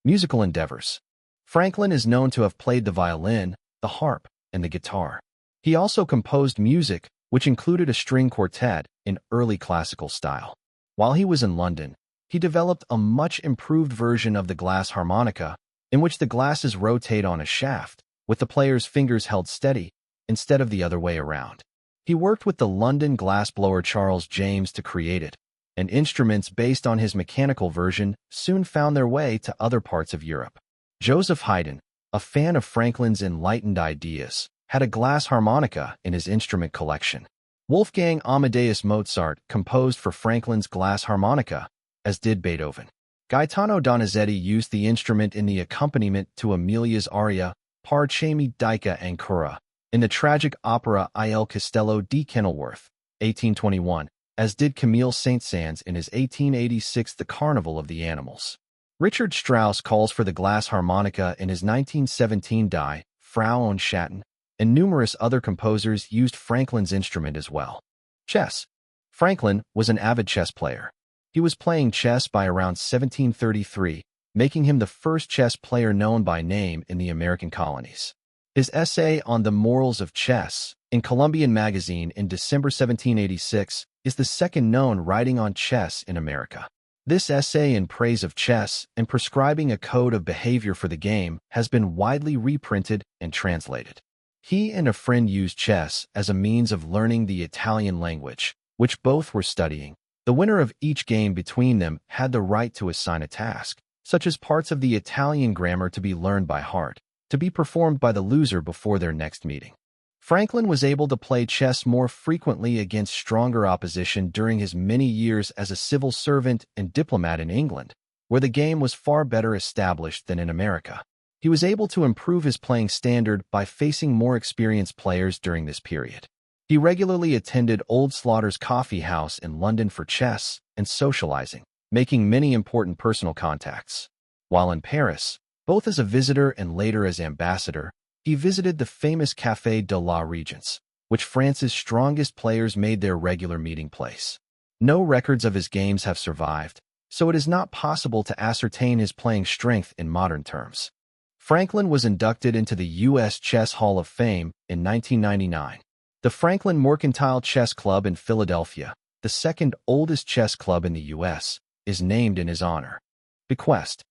Musical endeavors. Franklin is known to have played the violin, the harp, and the guitar. He also composed music, which included a string quartet in early classical style. While he was in London, he developed a much improved version of the glass harmonica, in which the glasses rotate on a shaft, with the player's fingers held steady, instead of the other way around. He worked with the London glassblower Charles James to create it, and instruments based on his mechanical version soon found their way to other parts of Europe. Joseph Haydn, a fan of Franklin's enlightened ideas, had a glass harmonica in his instrument collection. Wolfgang Amadeus Mozart composed for Franklin's glass harmonica, as did Beethoven. Gaetano Donizetti used the instrument in the accompaniment to Amelia's aria, Parce mi dica ancora, in the tragic opera Il Castello di Kenilworth, 1821, as did Camille Saint-Saëns in his 1886 The Carnival of the Animals. Richard Strauss calls for the glass harmonica in his 1917 Die, Frau und Schatten, and numerous other composers used Franklin's instrument as well. Chess. Franklin was an avid chess player. He was playing chess by around 1733, making him the first chess player known by name in the American colonies. His essay on the morals of chess in Columbian Magazine in December 1786 is the second known writing on chess in America. This essay in praise of chess and prescribing a code of behavior for the game has been widely reprinted and translated. He and a friend used chess as a means of learning the Italian language, which both were studying. The winner of each game between them had the right to assign a task, such as parts of the Italian grammar to be learned by heart, to be performed by the loser before their next meeting. Franklin was able to play chess more frequently against stronger opposition during his many years as a civil servant and diplomat in England, where the game was far better established than in America. He was able to improve his playing standard by facing more experienced players during this period. He regularly attended Old Slaughter's Coffee House in London for chess and socializing, making many important personal contacts. While in Paris, both as a visitor and later as ambassador, he visited the famous Café de la Régence, which France's strongest players made their regular meeting place. No records of his games have survived, so it is not possible to ascertain his playing strength in modern terms. Franklin was inducted into the U.S. Chess Hall of Fame in 1999. The Franklin Mercantile Chess Club in Philadelphia, the second oldest chess club in the U.S., is named in his honor. Bequest.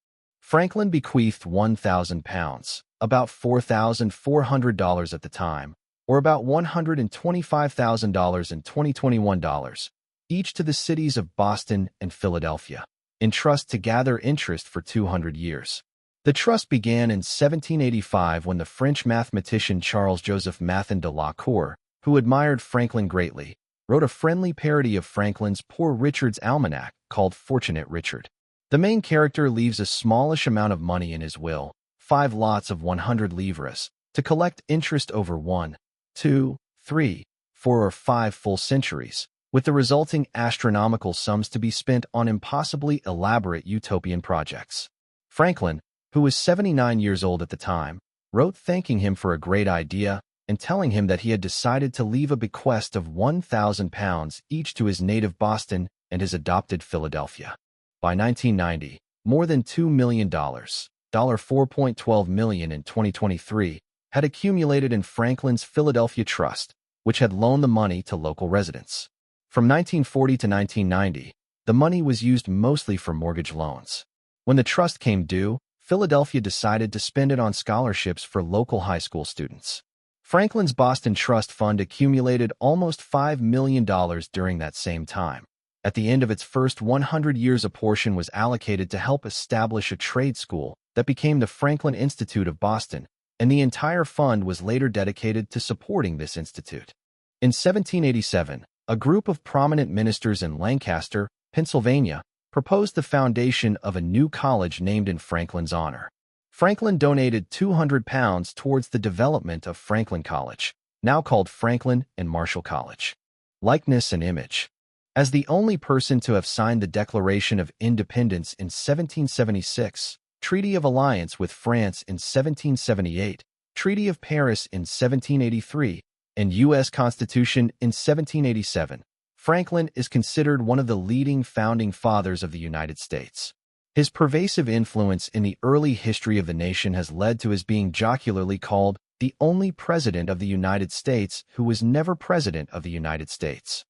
Franklin bequeathed £1,000, about $4,400 at the time, or about $125,000 in 2021 dollars, each to the cities of Boston and Philadelphia, in trust to gather interest for 200 years. The trust began in 1785 when the French mathematician Charles-Joseph Mathin de la Cour, who admired Franklin greatly, wrote a friendly parody of Franklin's Poor Richard's Almanac called Fortunate Richard. The main character leaves a smallish amount of money in his will, 5 lots of 100 livres, to collect interest over 1, 2, 3, 4 or 5 full centuries, with the resulting astronomical sums to be spent on impossibly elaborate utopian projects. Franklin, who was 79 years old at the time, wrote thanking him for a great idea and telling him that he had decided to leave a bequest of £1,000 each to his native Boston and his adopted Philadelphia. By 1990, more than $2 million, $4.12 million in 2023, had accumulated in Franklin's Philadelphia Trust, which had loaned the money to local residents. From 1940 to 1990, the money was used mostly for mortgage loans. When the trust came due, Philadelphia decided to spend it on scholarships for local high school students. Franklin's Boston Trust Fund accumulated almost $5 million during that same time. At the end of its first 100 years, a portion was allocated to help establish a trade school that became the Franklin Institute of Boston, and the entire fund was later dedicated to supporting this institute. In 1787, a group of prominent ministers in Lancaster, Pennsylvania, proposed the foundation of a new college named in Franklin's honor. Franklin donated £200 towards the development of Franklin College, now called Franklin and Marshall College. Likeness and image. As the only person to have signed the Declaration of Independence in 1776, Treaty of Alliance with France in 1778, Treaty of Paris in 1783, and U.S. Constitution in 1787, Franklin is considered one of the leading founding fathers of the United States. His pervasive influence in the early history of the nation has led to his being jocularly called the only president of the United States who was never president of the United States.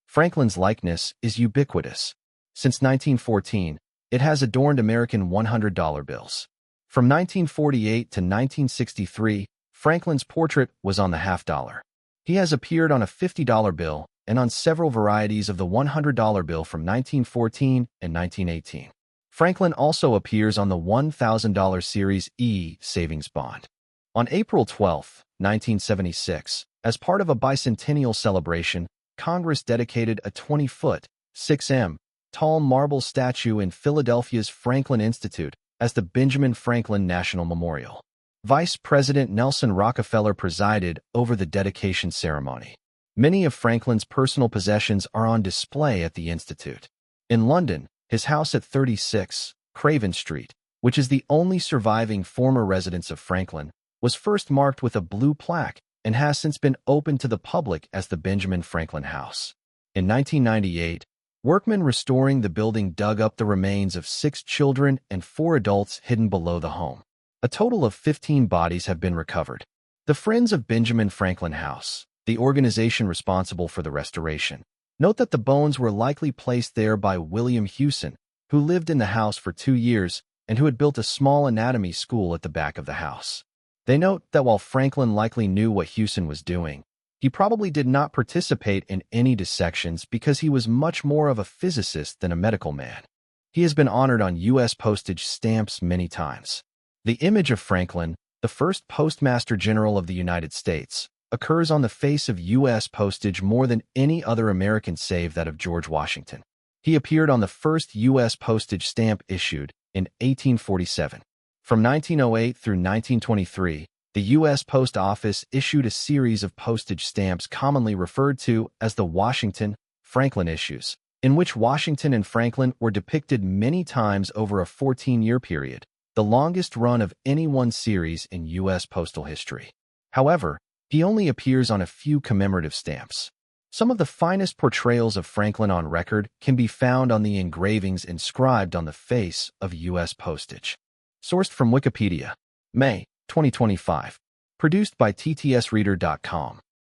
Franklin's likeness is ubiquitous. Since 1914, it has adorned American $100 bills. From 1948 to 1963, Franklin's portrait was on the half-dollar. He has appeared on a $50 bill and on several varieties of the $100 bill from 1914 and 1918. Franklin also appears on the $1,000 Series E savings bond. On April 12, 1976, as part of a bicentennial celebration, Congress dedicated a 20-foot, 6 m, tall marble statue in Philadelphia's Franklin Institute as the Benjamin Franklin National Memorial. Vice President Nelson Rockefeller presided over the dedication ceremony. Many of Franklin's personal possessions are on display at the Institute. In London, his house at 36 Craven Street, which is the only surviving former residence of Franklin, was first marked with a blue plaque and has since been opened to the public as the Benjamin Franklin House. In 1998, workmen restoring the building dug up the remains of 6 children and 4 adults hidden below the home. A total of 15 bodies have been recovered. The Friends of Benjamin Franklin House, the organization responsible for the restoration, note that the bones were likely placed there by William Hewson, who lived in the house for 2 years and who had built a small anatomy school at the back of the house. They note that while Franklin likely knew what Hewson was doing, he probably did not participate in any dissections because he was much more of a physicist than a medical man. He has been honored on U.S. postage stamps many times. The image of Franklin, the first Postmaster General of the United States, occurs on the face of U.S. postage more than any other American save that of George Washington. He appeared on the first U.S. postage stamp issued in 1847. From 1908 through 1923, the U.S. Post Office issued a series of postage stamps commonly referred to as the Washington-Franklin issues, in which Washington and Franklin were depicted many times over a 14-year period, the longest run of any one series in U.S. postal history. However, he only appears on a few commemorative stamps. Some of the finest portrayals of Franklin on record can be found on the engravings inscribed on the face of U.S. postage. Sourced from Wikipedia. May 2025. Produced by ttsreader.com.